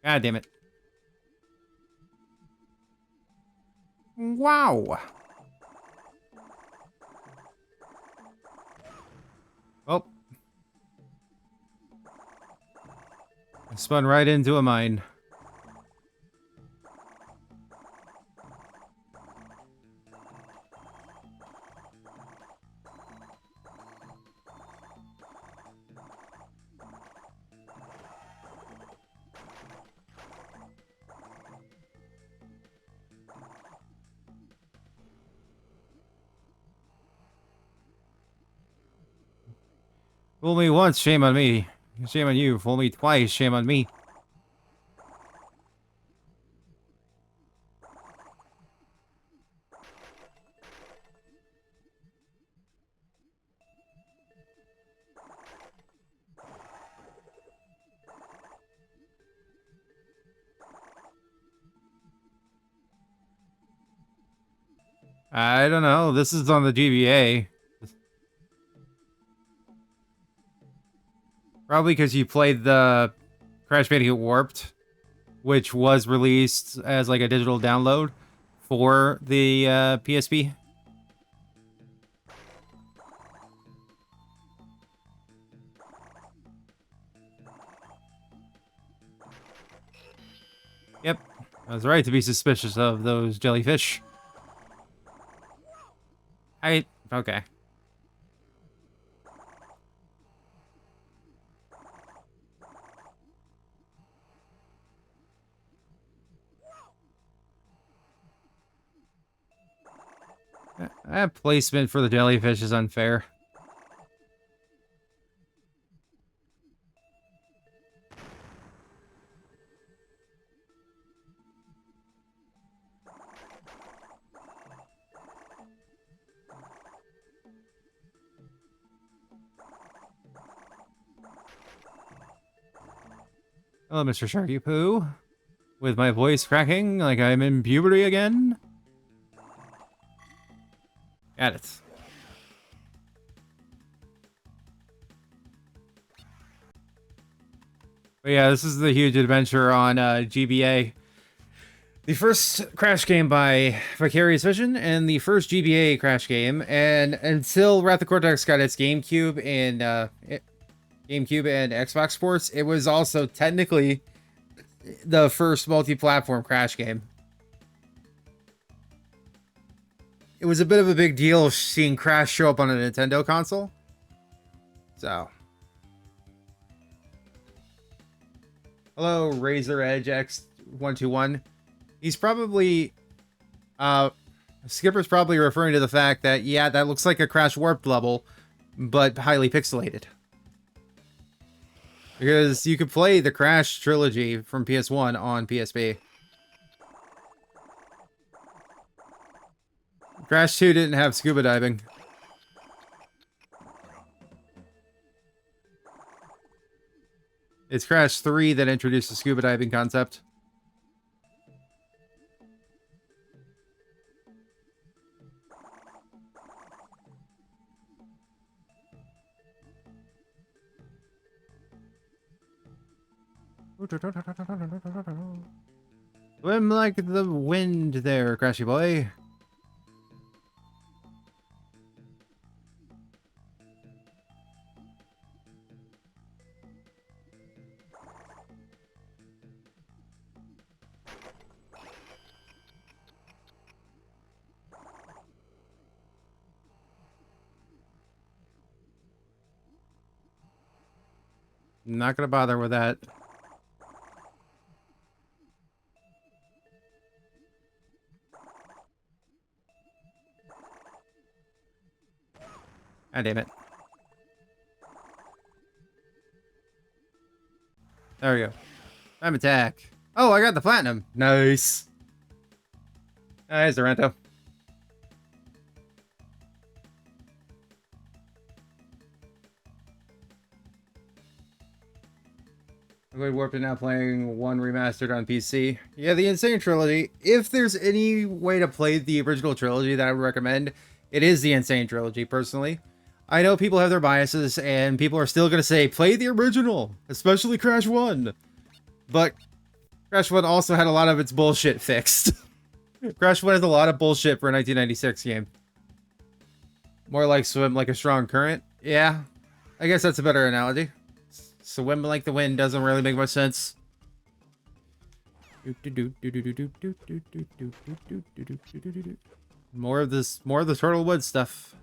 God damn it. Wow. Oh. I spun right into a mine. Fool me once, shame on me. Shame on you. Fool me twice, shame on me. I don't know. This is on the GBA. Probably because you played the Crash Bandicoot Warped, which was released as like a digital download for the PSP. Yep, I was right to be suspicious of those jellyfish. Okay. That placement for the jellyfish is unfair. Hello, Mr. Sharky Poo. With my voice cracking like I'm in puberty again. Got it. But yeah, this is the huge adventure on GBA. The first Crash game by Vicarious Vision, and the first GBA Crash game. And until Wrath of Cortex got its GameCube and Xbox Sports, it was also technically the first multi-platform Crash game. It was a bit of a big deal seeing Crash show up on a Nintendo console. So, hello, Razer Edge X121. He's probably, Skipper's probably referring to the fact that, yeah, that looks like a Crash Warped level, but highly pixelated. Because you could play the Crash trilogy from PS1 on PSP. Crash 2 didn't have scuba diving. It's Crash 3 that introduced the scuba diving concept. Swim like the wind there, Crashy boy. Not gonna bother with that. God damn it. There we go. Time attack. Oh, I got the platinum. Nice. Nice, Sorrento. I'm going warped and now playing one remastered on PC. Yeah, the Insane Trilogy. If there's any way to play the original trilogy that I would recommend, it is the Insane Trilogy, personally. I know people have their biases, and people are still going to say, play the original, especially Crash 1. But Crash 1 also had a lot of its bullshit fixed. Crash 1 has a lot of bullshit for a 1996 game. More like swim like a strong current. Yeah, I guess that's a better analogy. Swim like the wind doesn't really make much sense. More of this, more of the Turtlewood stuff.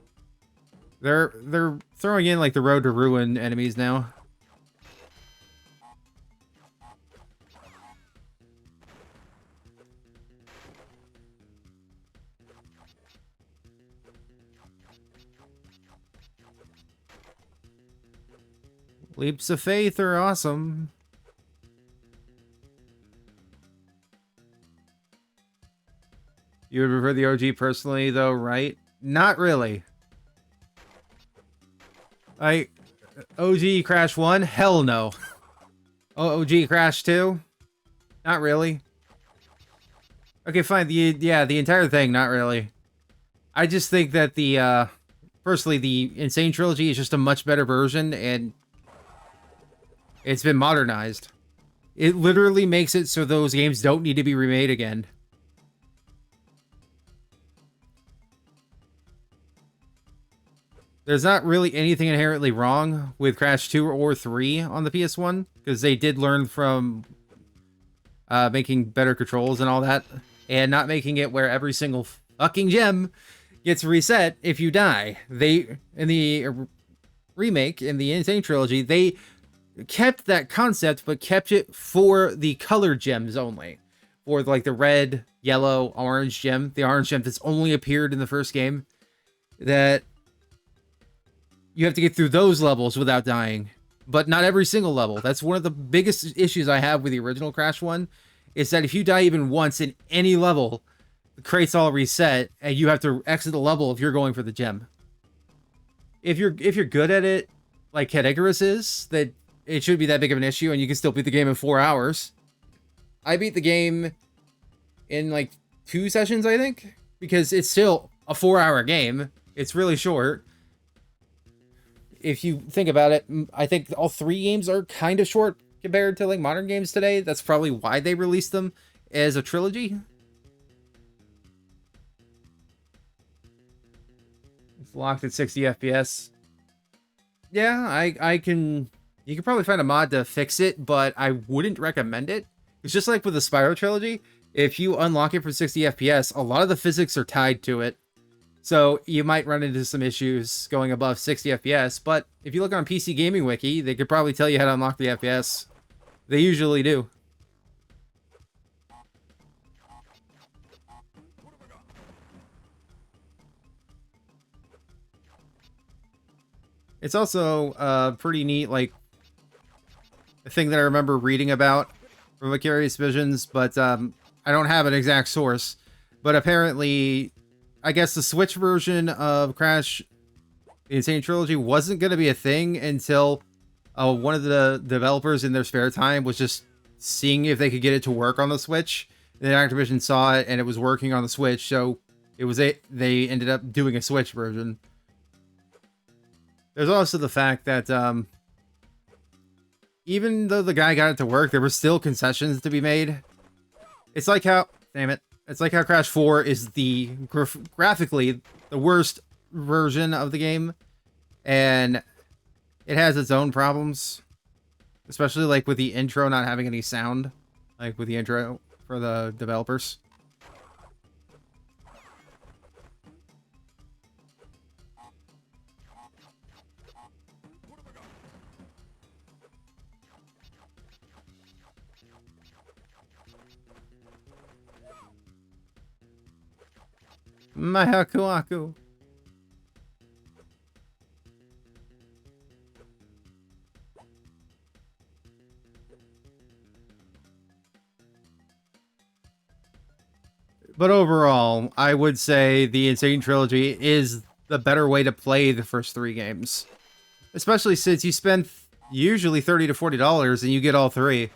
They're throwing in like the Road to Ruin enemies now. Leaps of faith are awesome. You would prefer the OG personally, though, right? Not really. OG Crash 1? Hell no. OG Crash 2? Not really. Okay, fine. The entire thing, not really. I just think that personally, the Insane Trilogy is just a much better version, and it's been modernized. It literally makes it so those games don't need to be remade again. There's not really anything inherently wrong with Crash 2 or 3 on the PS1, because they did learn from making better controls and all that, and not making it where every single fucking gem gets reset if you die. In the remake, in the Insane Trilogy, they kept that concept, but kept it for the color gems only. For like the red, yellow, orange gem. The orange gem that's only appeared in the first game. That you have to get through those levels without dying. But not every single level. That's one of the biggest issues I have with the original Crash 1. Is that if you die even once in any level, the crates all reset, and you have to exit the level if you're going for the gem. If you're good at it, like Cat Icarus is, that it should be that big of an issue, and you can still beat the game in 4 hours. I beat the game in like 2 sessions, I think, because it's still a 4-hour game. It's really short. If you think about it, I think all 3 games are kind of short compared to like modern games today. That's probably why they released them as a trilogy. It's locked at 60 FPS. Yeah, I can... You can probably find a mod to fix it, but I wouldn't recommend it. It's just like with the Spyro trilogy. If you unlock it for 60 FPS, a lot of the physics are tied to it. So you might run into some issues going above 60 FPS, but if you look on PC Gaming Wiki, they could probably tell you how to unlock the FPS. They usually do. It's also pretty neat, like, a thing that I remember reading about from Vicarious Visions, but I don't have an exact source. But apparently, I guess the Switch version of Crash the Insane Trilogy wasn't going to be a thing until one of the developers in their spare time was just seeing if they could get it to work on the Switch. And then Activision saw it, and it was working on the Switch, so they ended up doing a Switch version. There's also the fact that even though the guy got it to work, there were still concessions to be made. It's like how, damn it, it's like how Crash 4 is the graphically the worst version of the game, and it has its own problems, especially like with the intro not having any sound, like with the intro for the developers. Mahaku Aku. But overall, I would say the Insane Trilogy is the better way to play the first 3 games. Especially since you spend usually $30 to $40 and you get all 3.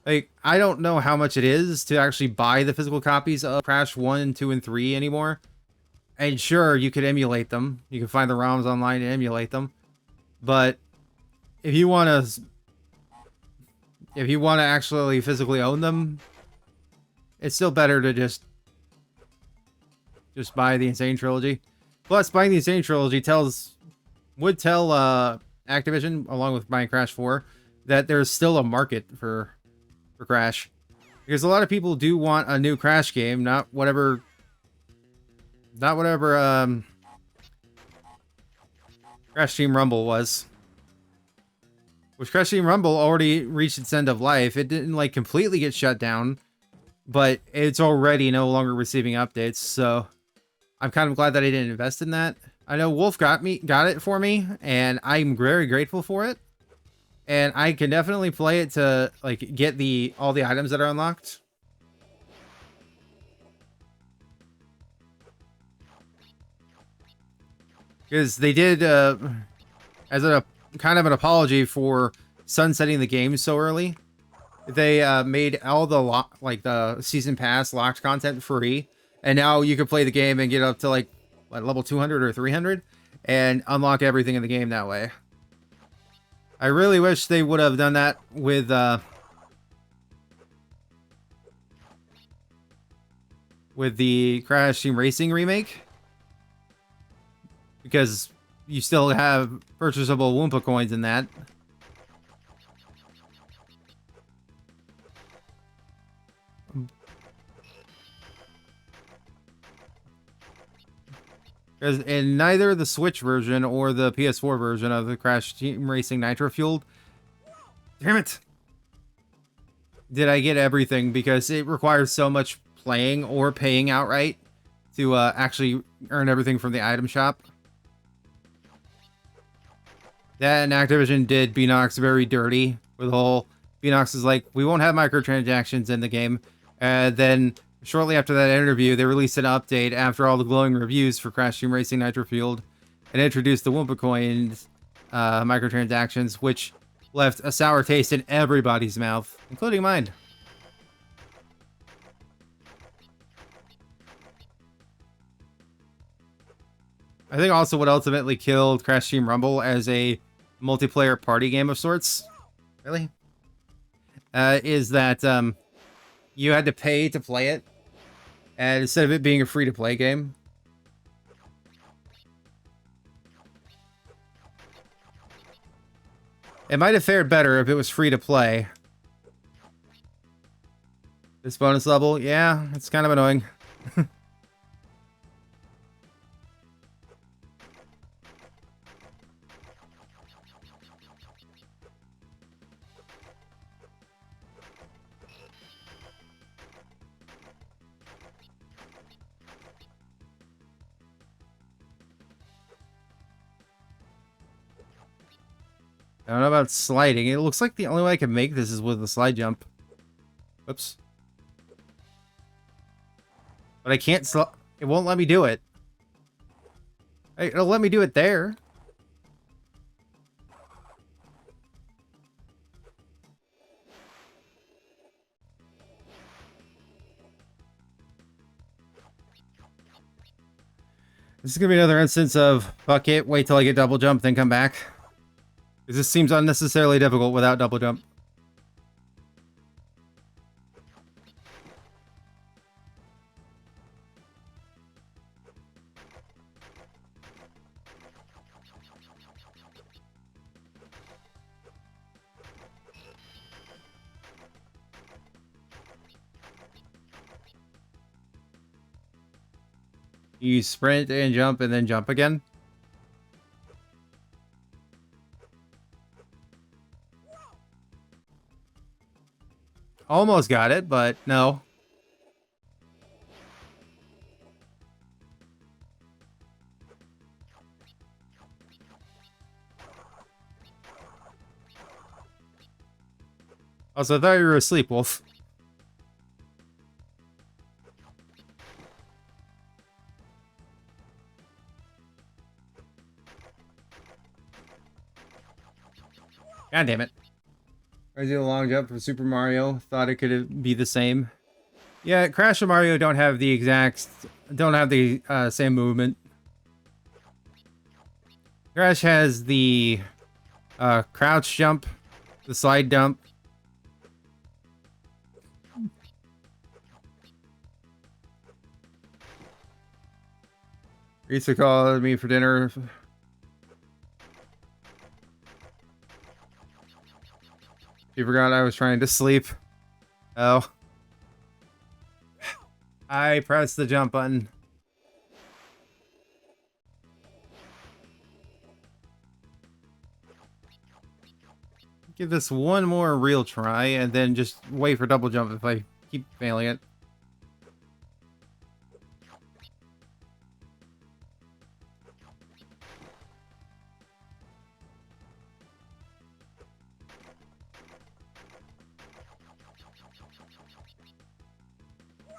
Like, I don't know how much it is to actually buy the physical copies of Crash 1, 2, and 3 anymore. And sure, you could emulate them. You can find the ROMs online and emulate them. But if you want to actually physically own them, it's still better to just buy the Insane Trilogy. Plus, buying the Insane Trilogy would tell Activision, along with buying Crash 4, that there's still a market for Crash. Because a lot of people do want a new Crash game, not whatever Crash Team Rumble was. Which Crash Team Rumble already reached its end of life. It didn't like completely get shut down, but it's already no longer receiving updates, so I'm kind of glad that I didn't invest in that. I know Wolf got it for me, and I'm very grateful for it. And I can definitely play it to like get all the items that are unlocked. Because they did, as a kind of an apology for sunsetting the game so early, they made all the the season pass locked content free, and now you can play the game and get up to like level 200 or 300 and unlock everything in the game that way. I really wish they would have done that with the Crash Team Racing remake, because you still have purchasable Wumpa coins in that. Because in neither the Switch version or the PS4 version of the Crash Team Racing Nitro Fueled, damn it, did I get everything, because it requires so much playing or paying outright to actually earn everything from the item shop. That and Activision did Beanox very dirty with the whole Beanox is like, we won't have microtransactions in the game. Then shortly after that interview, they released an update after all the glowing reviews for Crash Team Racing Nitro Fueled and introduced the Wumpa Coins microtransactions, which left a sour taste in everybody's mouth, including mine. I think also what ultimately killed Crash Team Rumble as a multiplayer party game of sorts, really, is that you had to pay to play it, and instead of it being a free-to-play game. It might have fared better if it was free-to-play. This bonus level, yeah, it's kind of annoying. I don't know about sliding. It looks like the only way I can make this is with the slide jump. Oops. But I can't it won't let me do it. It'll let me do it there. This is gonna be another instance of fuck it, wait till I get double jump, then come back. Because this seems unnecessarily difficult without double jump. You sprint and then jump again. Almost got it, but no. Also, I thought you were asleep, Wolf. God damn it. I did a long jump for Super Mario. Thought it could be the same. Yeah, Crash and Mario don't have the same movement. Crash has the crouch jump, the slide jump. Risa called me for dinner. She forgot I was trying to sleep. Oh. I pressed the jump button. Give this one more real try and then just wait for double jump if I keep failing it.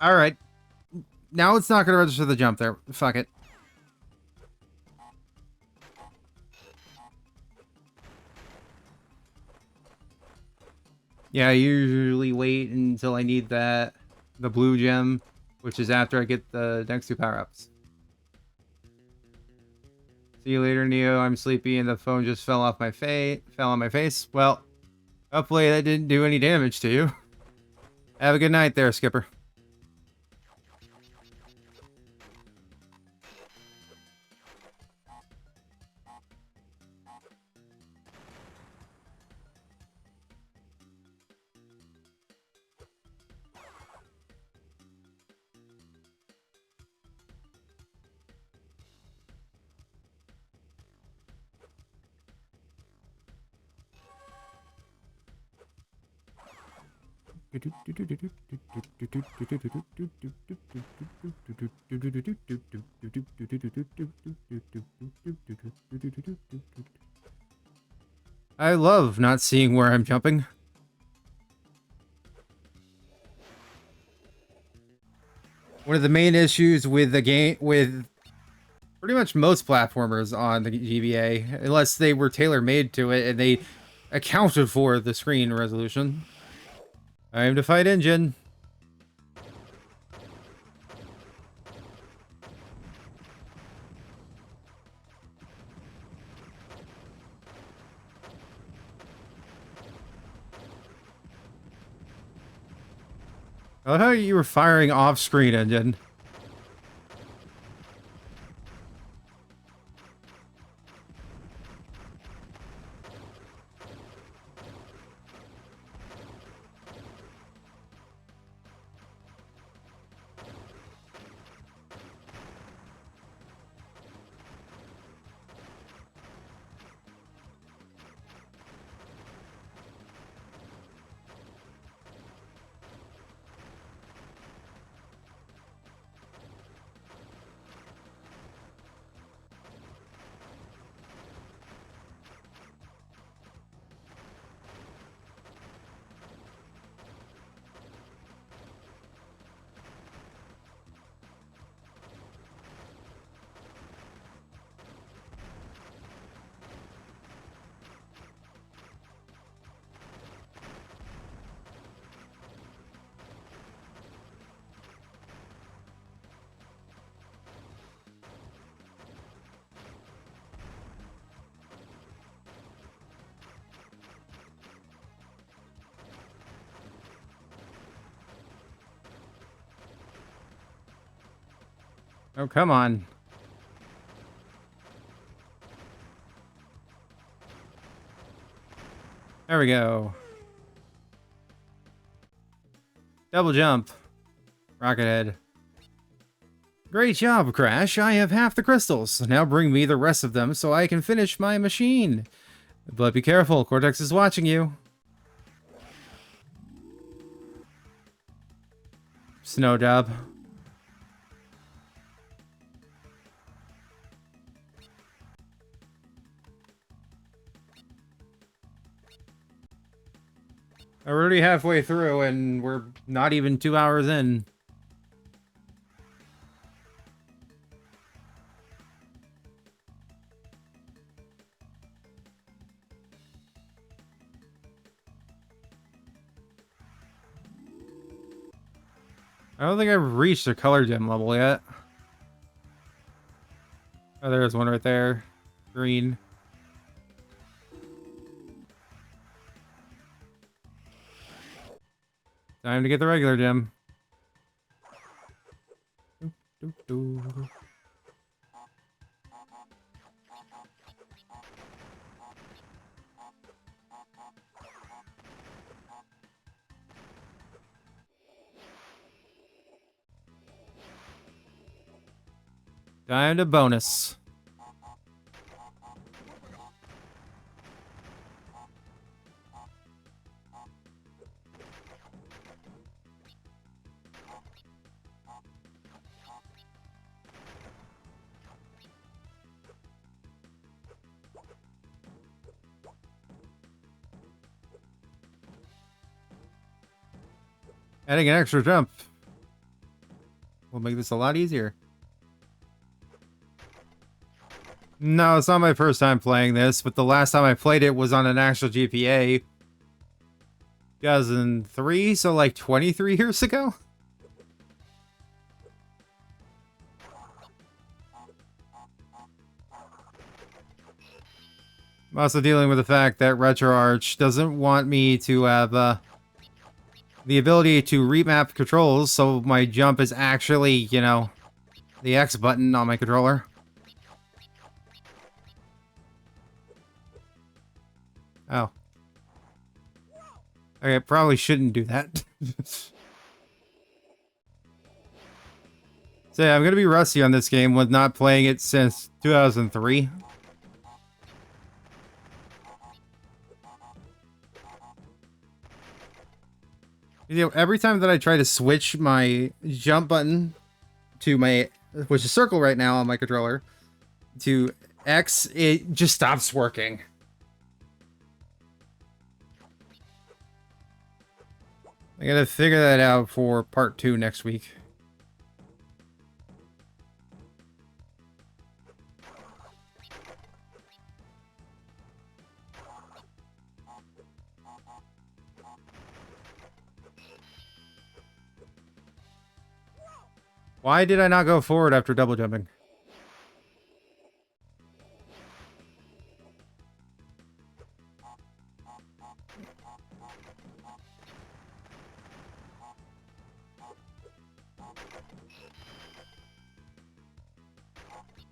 Alright. Now it's not going to register the jump there. Fuck it. Yeah, I usually wait until I need the blue gem, which is after I get the next two power-ups. See you later, Neo. I'm sleepy and the phone just fell on my face. Well, hopefully that didn't do any damage to you. Have a good night there, Skipper. I love not seeing where I'm jumping. One of the main issues with the game, with pretty much most platformers on the GBA, unless they were tailor-made to it and they accounted for the screen resolution. Time to fight Engine. I thought you were firing off-screen, Engine. Oh, come on. There we go. Double jump. Rocket head. Great job, Crash. I have half the crystals. Now bring me the rest of them so I can finish my machine. But be careful, Cortex is watching you. Snow job. We're already halfway through and we're not even 2 hours in. I don't think I've reached the color gem level yet. Oh, there's one right there. Green. Time to get the regular gem. Time to bonus. Adding an extra jump will make this a lot easier. No, it's not my first time playing this, but the last time I played it was on an actual GBA. 2003, so like 23 years ago? I'm also dealing with the fact that RetroArch doesn't want me to have the ability to remap controls, so my jump is actually, you know, the X button on my controller. Oh. Okay, probably shouldn't do that. So yeah, I'm gonna be rusty on this game with not playing it since 2003. You know, every time that I try to switch my jump button to my, which is circle right now on my controller, to X, it just stops working. I gotta figure that out for part 2 next week. Why did I not go forward after double jumping?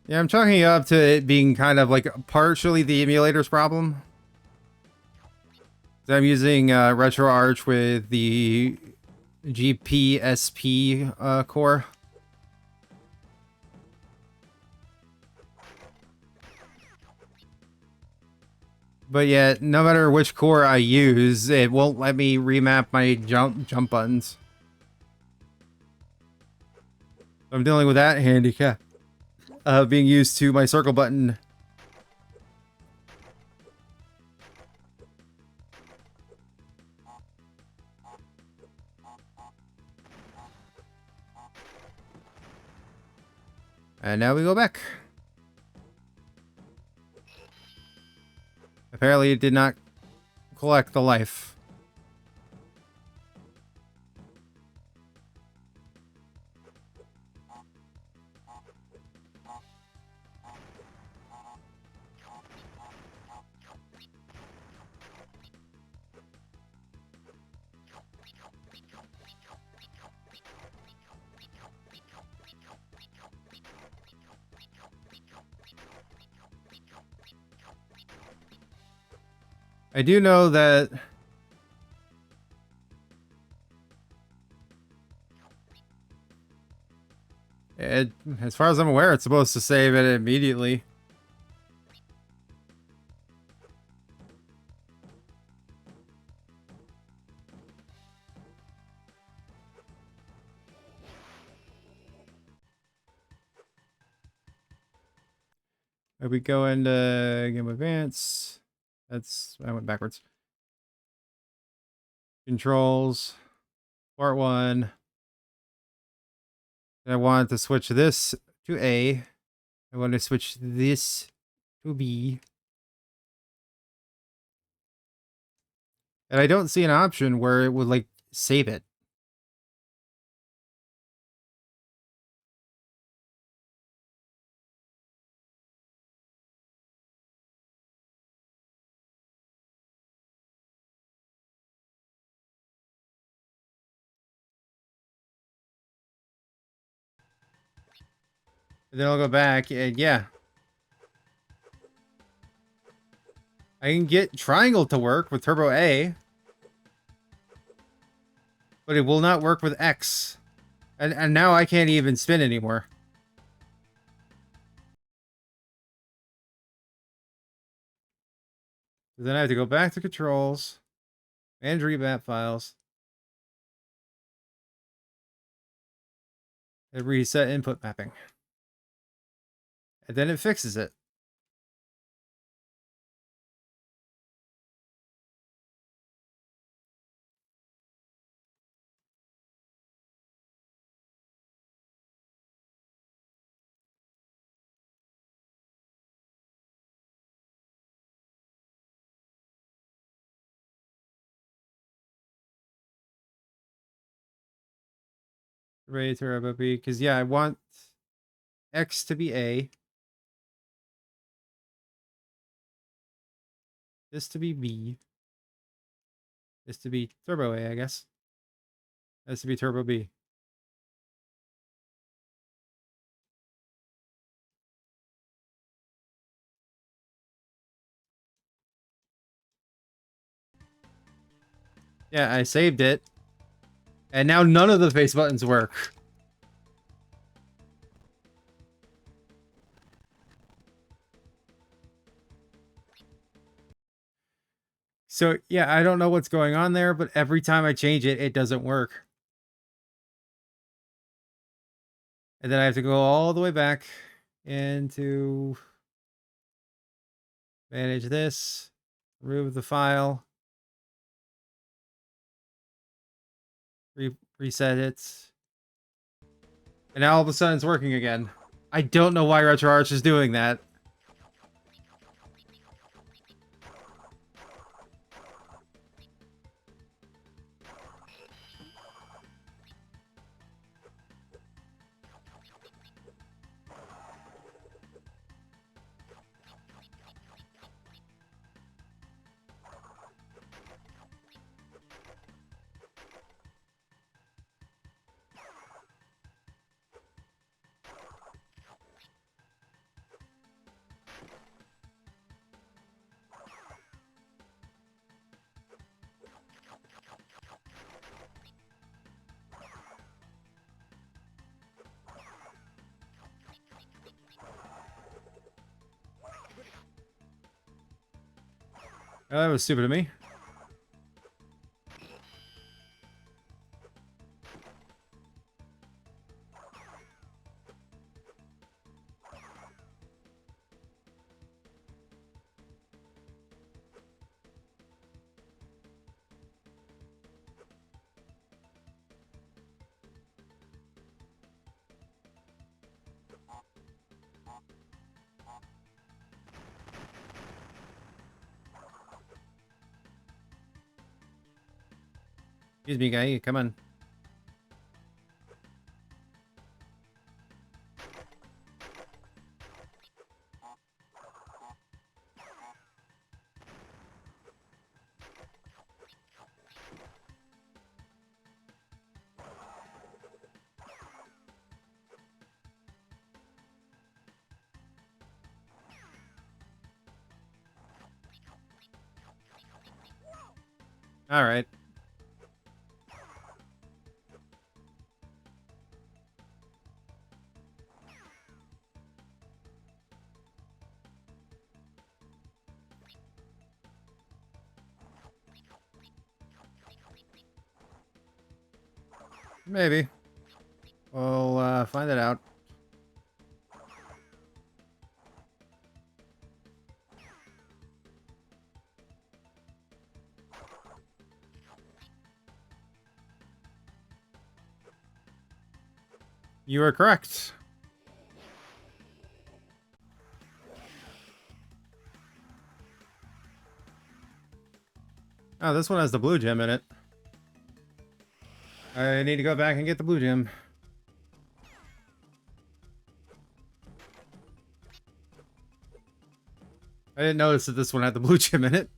Yeah, I'm chalking it up to it being kind of like partially the emulator's problem. I'm using RetroArch with the GPSP core. But yet, no matter which core I use, it won't let me remap my jump buttons. I'm dealing with that handicap being used to my circle button. And now we go back. Apparently it did not collect the life. I do know that it, as far as I'm aware, it's supposed to save it immediately. If we go into Game Advance, I went backwards. Controls, part 1. I want to switch this to A. I want to switch this to B. And I don't see an option where it would like save it. And then I'll go back and yeah. I can get triangle to work with turbo A. But it will not work with X. And now I can't even spin anymore. Then I have to go back to controls. And remap files. And reset input mapping. And then it fixes it. Ready turbo B. Because yeah, I want X to be A. This to be B. This to be turbo A, I guess. This to be turbo B. Yeah, I saved it. And now none of the face buttons work. So, yeah, I don't know what's going on there, but every time I change it, it doesn't work. And then I have to go all the way back into manage this, remove the file, reset it. And now all of a sudden it's working again. I don't know why RetroArch is doing that. Oh, that was stupid of me. Excuse me, guy. Come on. All right. Maybe. We'll find it out. You are correct. Oh, this one has the blue gem in it. I need to go back and get the blue gem. I didn't notice that this one had the blue gem in it.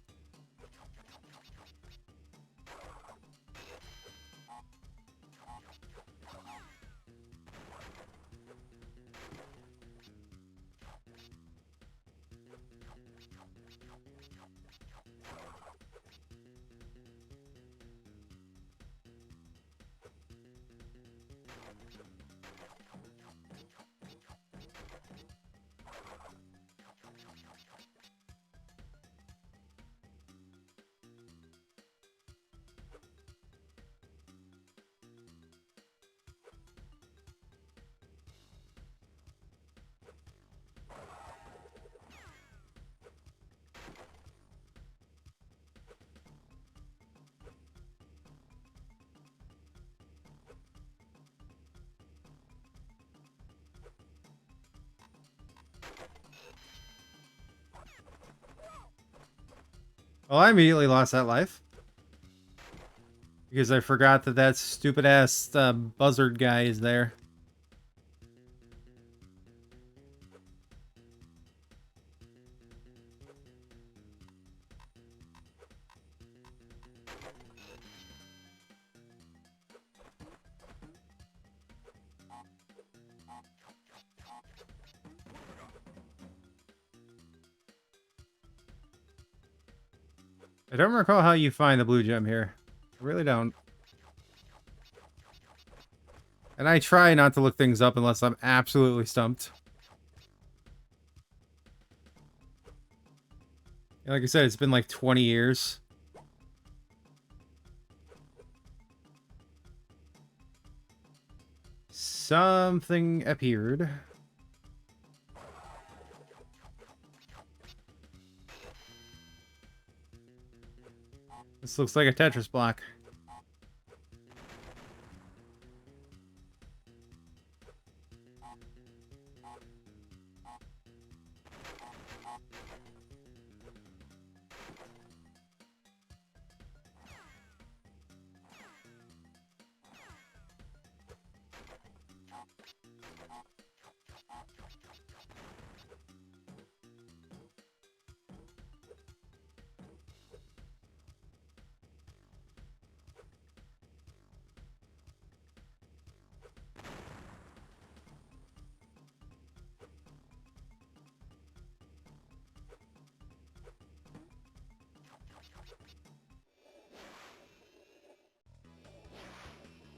Well, I immediately lost that life. Because I forgot that that stupid-ass buzzard guy is there. I don't recall how you find the blue gem here. I really don't. And I try not to look things up unless I'm absolutely stumped. Like I said, it's been like 20 years. Something appeared. This looks like a Tetris block.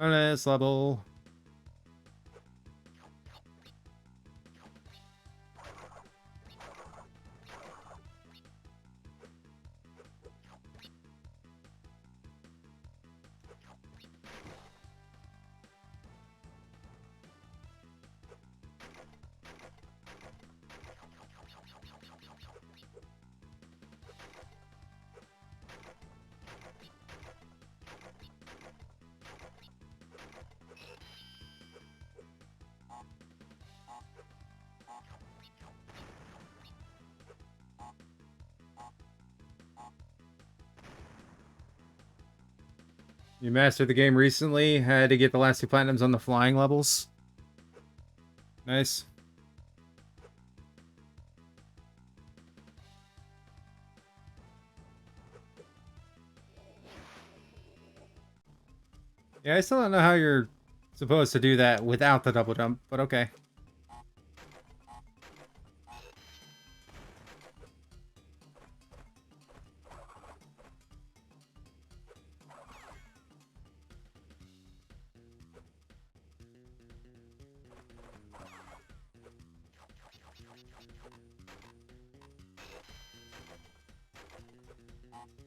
On this level. You mastered the game recently. Had to get the last 2 platinums on the flying levels. Nice. Yeah, I still don't know how you're supposed to do that without the double jump, but okay.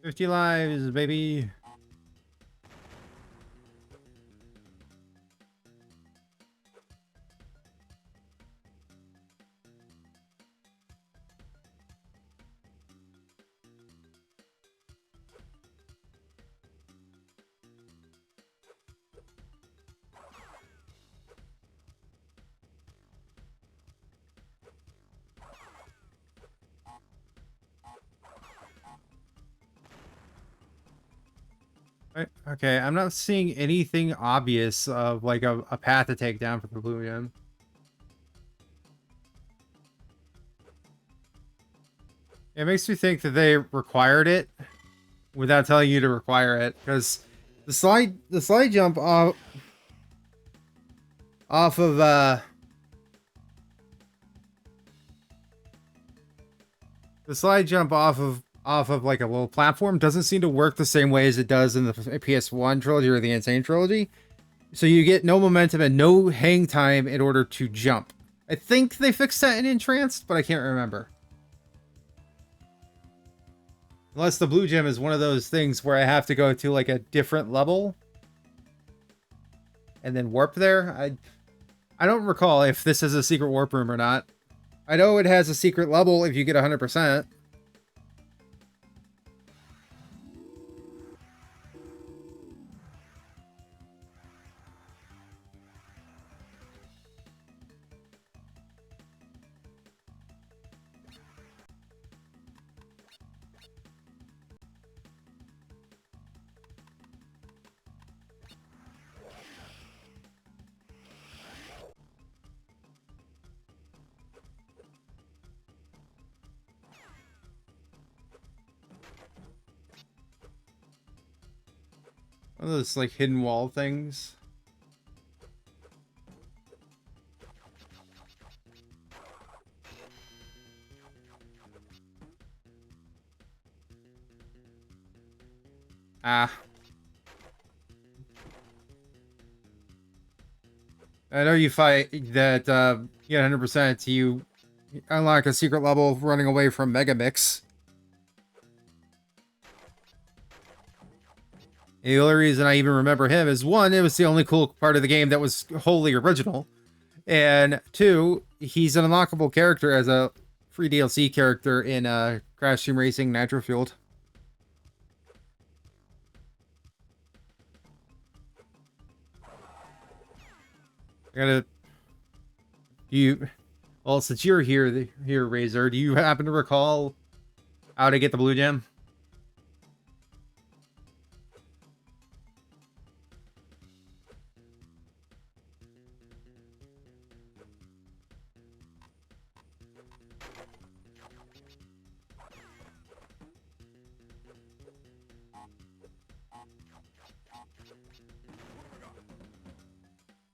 50 lives, baby. Okay, I'm not seeing anything obvious of like a path to take down for the blue gem. It makes me think that they required it without telling you to require it, because the slide jump off of the slide jump off of like a little platform doesn't seem to work the same way as it does in the PS1 trilogy or the Insane trilogy. So you get no momentum and no hang time in order to jump. I think they fixed that in Entranced, but I can't remember. Unless the blue gem is one of those things where I have to go to like a different level and then warp there. I don't recall if this is a secret warp room or not. I know it has a secret level if you get 100%. One of those like hidden wall things. Ah. I know you fight that you get 100%, you unlock a secret level running away from Megamix. The only reason I even remember him is, one, it was the only cool part of the game that was wholly original. And two, he's an unlockable character as a free DLC character in Crash Team Racing Nitro Fueled. I gotta... Well, since you're here, Razor, do you happen to recall how to get the blue gem?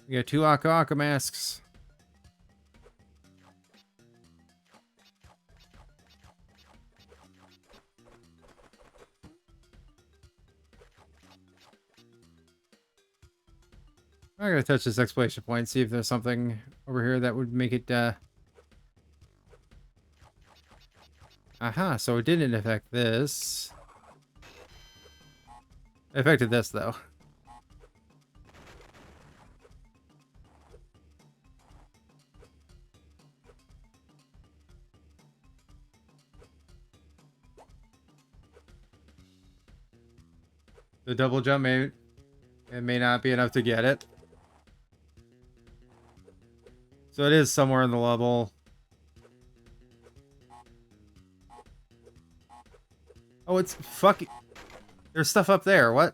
We got 2 Aka Aka masks. I'm gonna touch this exploration point, see if there's something over here that would make it, Aha, so it didn't affect this. It affected this, though. The double jump may not be enough to get it. So it is somewhere in the level. Oh, it's fucking... There's stuff up there, what?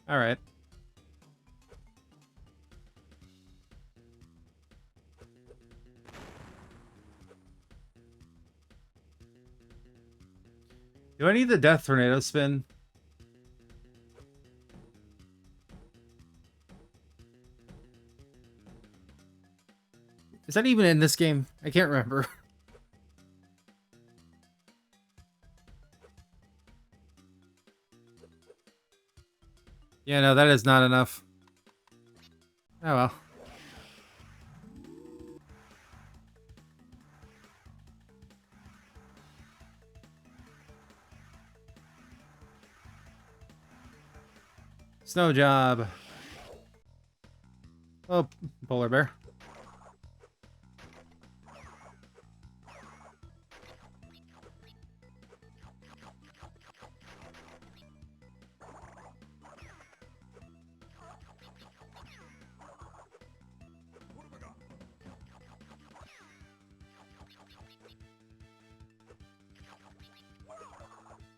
All right. Do I need the death tornado spin? Is that even in this game? I can't remember. Yeah, no, that is not enough. Oh well. Snow job. Oh, polar bear.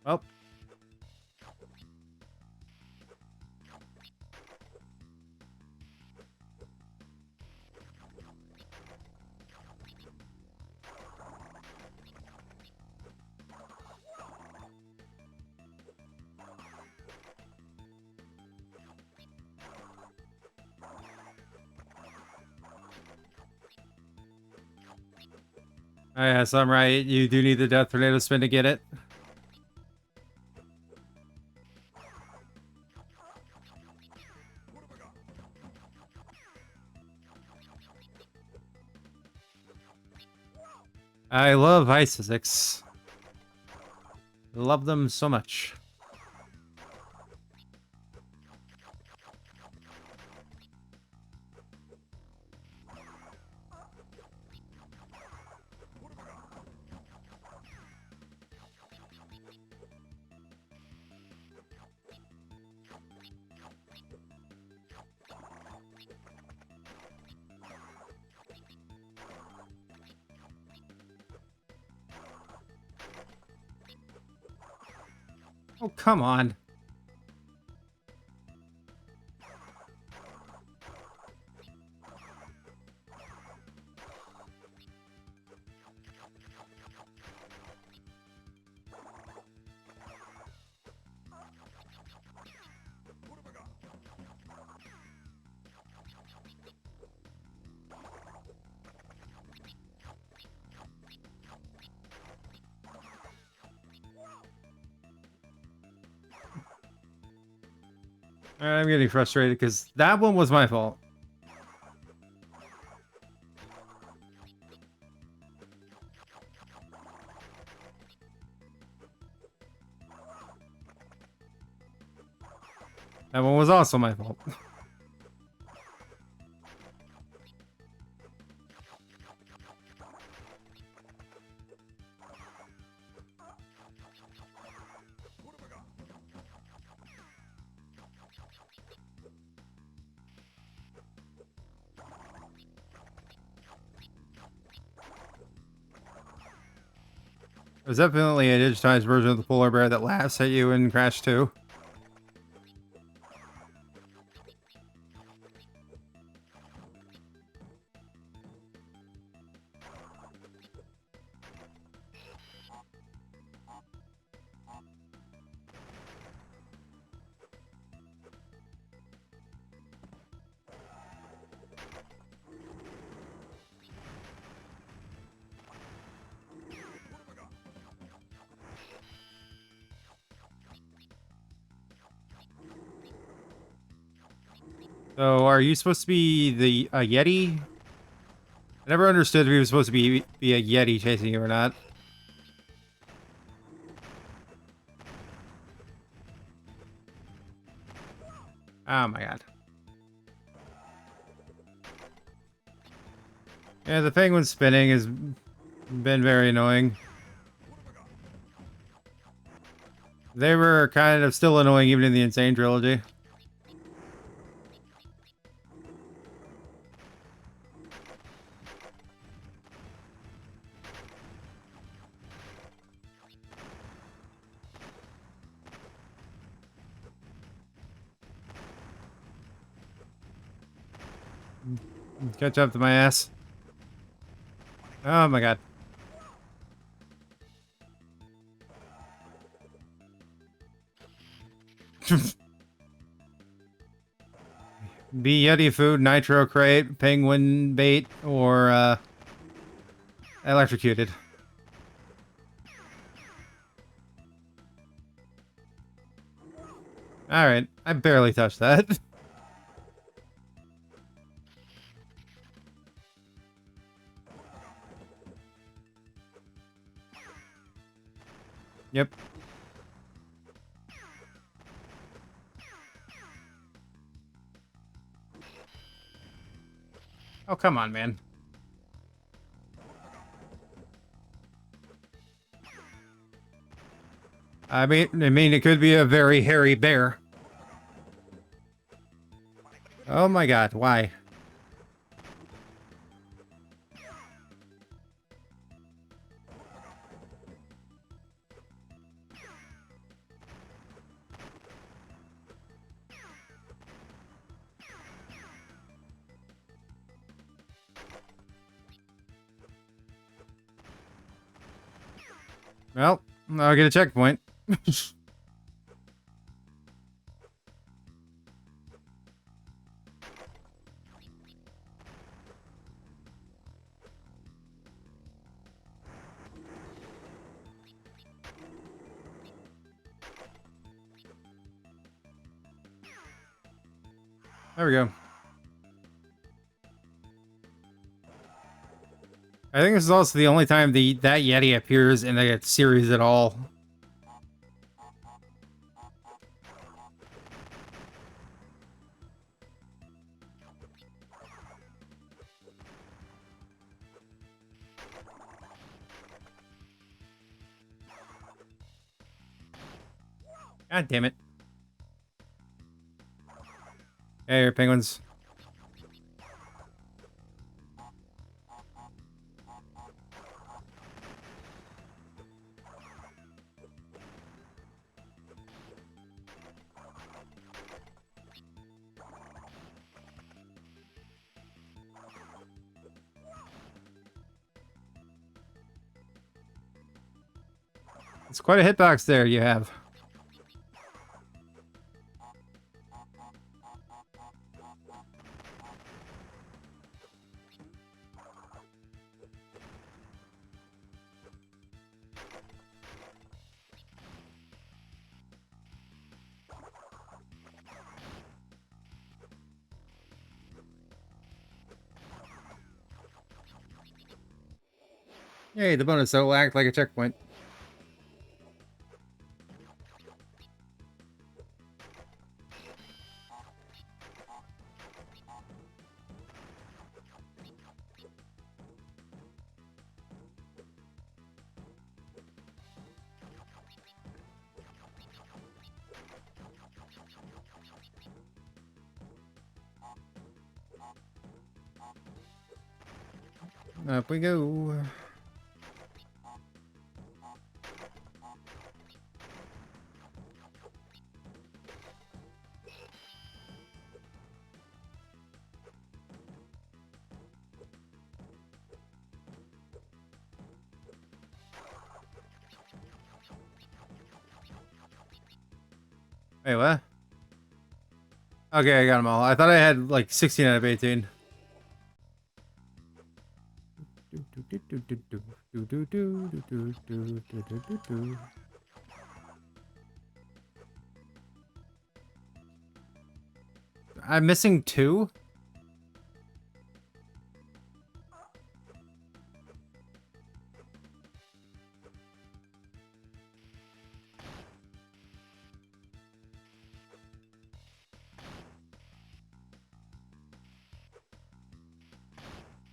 Oh. Oh, yeah, so I'm right. You do need the death tornado spin to get it. I love ice physics. Love them so much. Oh, come on. Alright, I'm getting frustrated because that one was my fault. That one was also my fault. There's definitely a digitized version of the polar bear that laughs at you in Crash 2. So, are you supposed to be the Yeti? I never understood if he was supposed to be a Yeti chasing you or not. Oh my god. Yeah, the penguin spinning has been very annoying. They were kind of still annoying even in the Insane trilogy. Catch up to my ass. Oh my god. Be Yeti food, nitro crate, penguin bait, or electrocuted. Alright, I barely touched that. Yep. Oh, come on, man. I mean, it could be a very hairy bear. Oh my god, why? Well, I'll get a checkpoint. There we go. I think this is also the only time that Yeti appears in the series at all. God damn it. Hey, here, penguins. It's quite a hitbox there you have. Hey, the bonus will act like a checkpoint. Up we go. Wait, what? Okay, I got them all. I thought I had like 16 out of 18. I'm missing 2?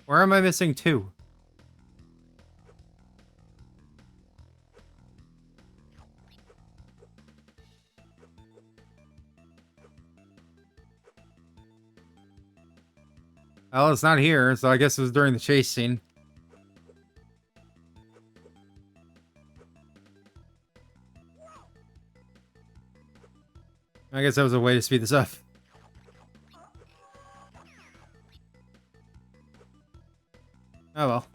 Where am I missing 2? Well, it's not here, so I guess it was during the chase scene. I guess that was a way to speed this up. Oh well.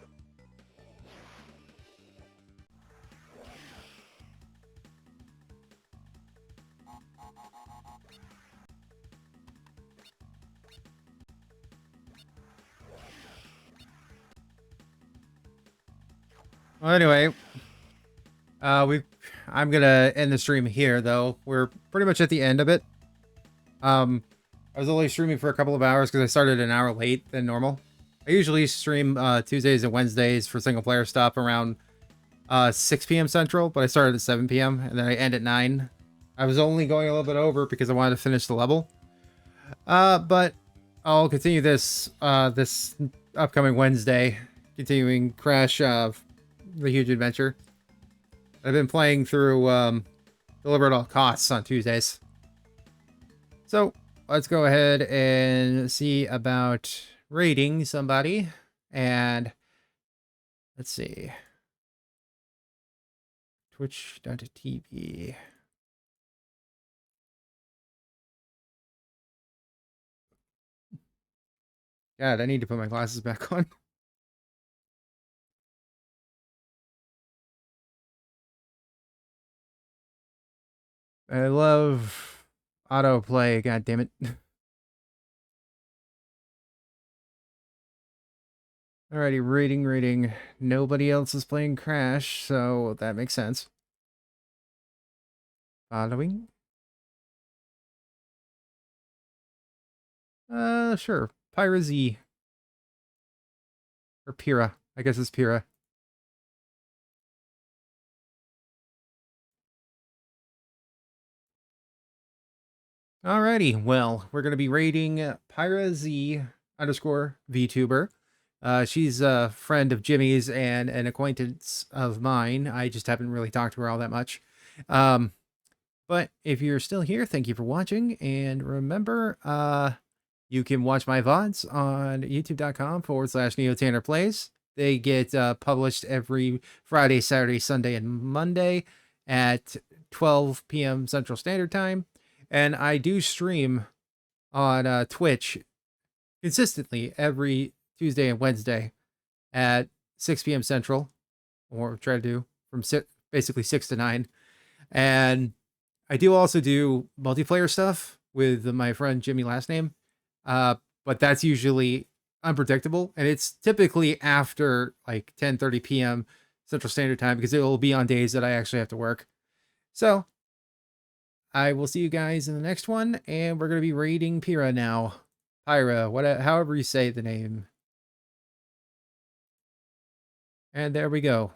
Well, anyway, we I'm gonna end the stream here though. We're pretty much at the end of it. I was only streaming for a couple of hours because I started an hour late than normal. I usually stream Tuesdays and Wednesdays for single player stuff around 6 p.m. Central, but I started at 7 p.m. and then I end at 9. I was only going a little bit over because I wanted to finish the level. But I'll continue this this upcoming Wednesday, continuing Crash the Huge Adventure. I've been playing through Deliver at All Costs on Tuesdays. So let's go ahead and see about rating somebody. And let's see. Twitch.tv. God, I need to put my glasses back on. I love autoplay, god damn it. Alrighty, rating. Nobody else is playing Crash, so that makes sense. Following. Sure. Pyra Z. Or Pyrrha. I guess it's Pyrrha. Alrighty, well, we're going to be rating Pyra Z _ VTuber. She's a friend of Jimmy's and an acquaintance of mine. I just haven't really talked to her all that much. But if you're still here, thank you for watching. And remember, you can watch my VODs on youtube.com/NeoTannerPlays. They get published every Friday, Saturday, Sunday, and Monday at 12 p.m. Central Standard Time. And I do stream on Twitch consistently every Tuesday and Wednesday at 6 p.m. Central, or try to do from basically 6 to 9. And I do also do multiplayer stuff with my friend Jimmy last name, but that's usually unpredictable, and it's typically after like 10:30 p.m. Central Standard Time because it will be on days that I actually have to work. So I will see you guys in the next one, and we're going to be rating Pyrrha now. Pyra, however you say the name. And there we go.